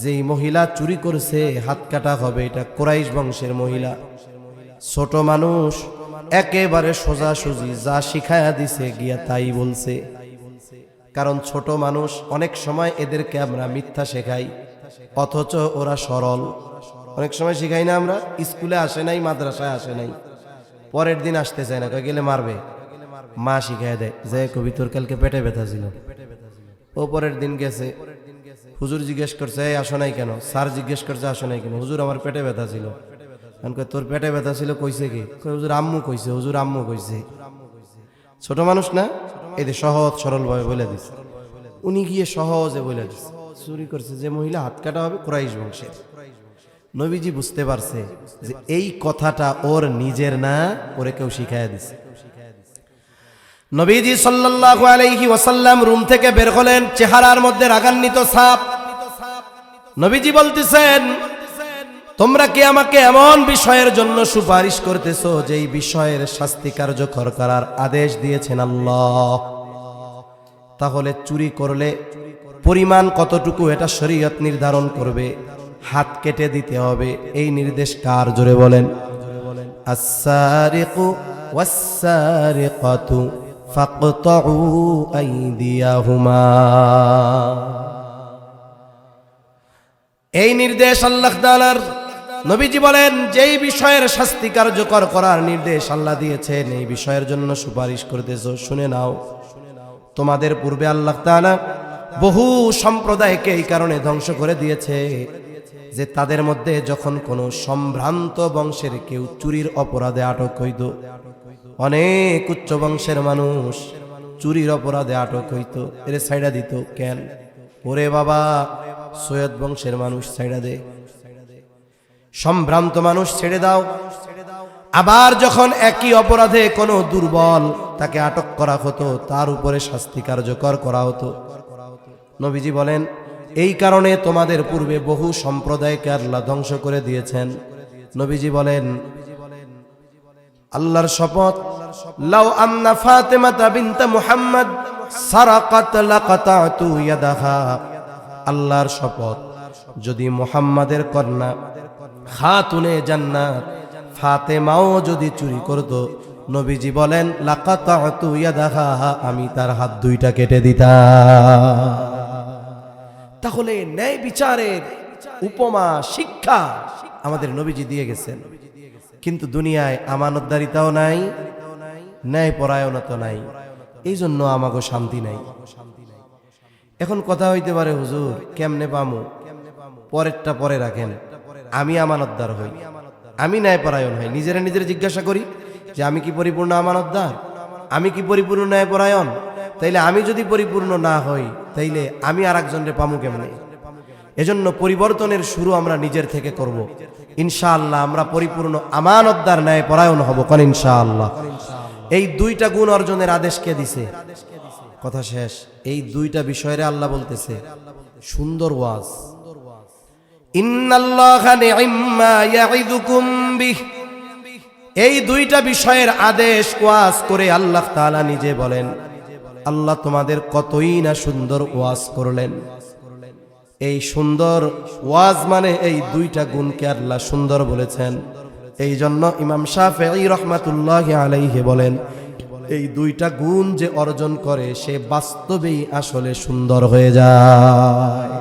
যেই মহিলা চুরি করছে হাত কাটা হবে, এটা কুরাইশ বংশের মহিলা। ছোট মানুষ একেবারে সোজাসুজি যা শিখায়া দিছে গিয়া তাই বলছে। কারণ ছোট মানুষ, অনেক সময় এদেরকে আমরা মিথ্যা শেখাই, অথচ ওরা সরল। অনেক সময় শিখাই না আমরা, স্কুলে আসে নাই, মাদ্রাসায় আসে নাই, পরের দিন আসতে চায় না, গেলে মারবে, মা শিখাই দেয় যে কবি তোর কালকে পেটে ব্যথা ছিল। ও পরের দিন গেছে, হুজুর জিজ্ঞেস করছে এই আসো নাই কেন? স্যার জিজ্ঞেস করছে আসো নাই কেন? হুজুর আমার পেটে ব্যথা ছিল। তোর পেটে ব্যথা ছিল কইছে কি? হুজুর আম্মু কইছে, হুজুর আম্মু কইছে। ছোট মানুষ না, এদের সহজ সরল ভাবে বলে দিচ্ছে। উনি গিয়ে সহজে বলে দিচ্ছে চুরি করছে যে মহিলা হাত কাটা হবে কুরাইশ বংশের। নবীজি বুঝতে পারছে যে এই কথাটা ওর নিজের না, ওরে কেউ শিখাইয়া দিছে। নবীজি সাল্লাল্লাহু আলাইহি ওয়াসাল্লাম রুম থেকে বের হলেন, চেহারার মধ্যে রাগান্বিত ছাপ। নবীজি বলতেছেন, তোমরা কি আমাকে এমন বিষয়ের জন্য সুপারিশ করতেছো যেই বিষয়ের শাস্তি কার্যকর করার আদেশ দিয়েছেন আল্লাহ? তাহলে চুরি করলে পরিমাণ কতটুকু এটা শরীয়ত নির্ধারণ করবে, হাত কেটে দিতে হবে। এই নির্দেশ কার? জোরে বলেন। আস-সারিকু ওয়াস-সারিকাতু ফাকতাউ আইদিয়াহুমা। এই নির্দেশ আল্লাহ তাআলার। নবীজি বলেন যেই বিষয়ের শাস্তি কার্যকর করার নির্দেশ আল্লাহ দিয়েছেন, এই বিষয়ের জন্য সুপারিশ করতেছো, শুনে নাও। তোমাদের পূর্বে আল্লাহ তাআলা বহু সম্প্রদায়কে এই কারণে ধ্বংস করে দিয়েছে যে তাদের মধ্যে যখন কোনো সম্ভ্রান্ত বংশের কেউ চুরির অপরাধে আটক হইত, অনেক উচ্চ বংশের মানুষ চুরির অপরাধে আটক হইত, এর ছাইড়া দিত। কেন? ওরে বাবা, সৈয়দ বংশের মানুষ ছাইড়া দে, সম্ভ্রান্ত মানুষ ছেড়ে দাও। আবার যখন একই অপরাধে কোনো দুর্বল তাকে আটক করা হতো, তার উপরে শাস্তি কার্যকর করা হতো। নবীজি বলেন এই কারণে তোমাদের পূর্বে বহু সম্প্রদায়কে আল্লাহ ধ্বংস করে দিয়েছেন। নবীজি বলেন আল্লাহর শপথ, লাউ আন্না ফাতিমাতা বিনতে মুহাম্মদ সারাকাত লাকাতাতু ইয়াদাহা। আল্লাহর শপথ, যদি মুহাম্মাদের কন্যা খাতুনে জান্নাত ফাতেমাও যদি চুরি করত, নবীজি বলেন লাকাতাতু ইয়াদাহা, আমি তার হাত দুইটা কেটে দিতাম। তাহলে ন্যায় বিচারের উপমা শিক্ষা আমাদের নবীজি দিয়ে গেছেন। কিন্তু দুনিয়ায় আমানতদারিতাও নাই, ন্যায় পরায়ণতা নাই, এই জন্য আমাগো শান্তি নাই। এখন কথা হইতে পারে হুজুর কেমনে পামু? পরেরটা পরে রাখেন, আমি আমানতদার হই। আমি ন্যায়পরায়ণ হই, নিজেরা জিজ্ঞাসা করি যে আমি কি পরিপূর্ণ আমানতদার, আমি কি পরিপূর্ণ ন্যায়পরায়ণ? তাইলে আমি যদি পরিপূর্ণ না হই তাইলে আমি আর একজনরে পামু কেমনে? এজন্য পরিবর্তনের শুরু আমরা নিজের থেকে করব। ইনশাআল্লাহ আমরা পরিপূর্ণ আমানতদার ন্যায়পরায়ণ হব, কোন ইনশাআল্লাহ। এই দুইটা গুণ অর্জনের আদেশ কে দিছে? কথা শেষ। এই দুইটা বিষয়ে আল্লাহ বলতেছে সুন্দর ওয়াজ, ইন্নাল্লাহা নি'ম্মা ইয়া'iদুকুম বিহ। এই দুইটা বিষয়ের আদেশ ওয়াজ করে আল্লাহ তাআলা নিজে বলেন, আল্লাহ তোমাদের কতই না সুন্দর ওয়াজ করলেন। এই সুন্দর ওয়াজ মানে এই দুইটা গুণকে আল্লাহ সুন্দর বলেছেন। এই জন্য ইমাম শাফিঈ রাহমাতুল্লাহি আলাইহি বলেন, এই দুইটা গুণ যে অর্জন করে সে বাস্তবেই আসলে সুন্দর হয়ে যায়।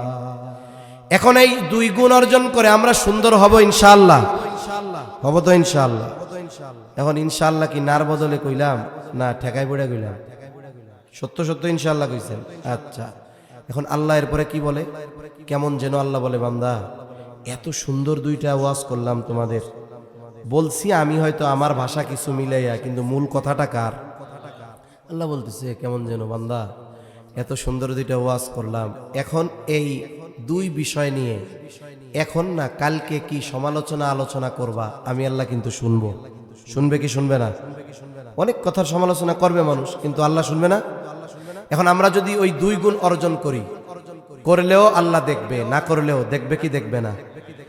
এখন এই দুই গুণ অর্জন করে আমরা সুন্দর হব ইনশাআল্লাহ, হব তো ইনশাআল্লাহ। এখন ইনশাআল্লাহ কি নার বদলে কইলাম না ঠেকাই পড়ে কইলাম? সত্য সত্য ইনশাআল্লাহ কইছেন। আচ্ছা, এখন আল্লাহ এরপরে কি বলে? কেমন যেন আল্লাহ বলে, বান্দা এত সুন্দর দুইটা ওয়াজ করলাম তোমাদের, বলছি আমি হয়তো আমার ভাষা কিছু মিলাইয়া, কিন্তু মূল কথাটা কার? আল্লাহ বলতেছে কেমন যেন বান্দা এত সুন্দর দুইটা ওয়াজ করলাম, এখন এই দুই বিষয় নিয়ে এখন না কালকে কি সমালোচনা আলোচনা করবা, আমি আল্লাহ কিন্তু শুনবো। শুনবে কি শুনবে না? অনেক কথার সমালোচনা করবে মানুষ, কিন্তু আল্লাহ শুনবে না। এখন আমরা যদি ওই দুই গুণ অর্জন করি, করলেও আল্লাহ দেখবে, না করলেও দেখবে কি দেখবে না?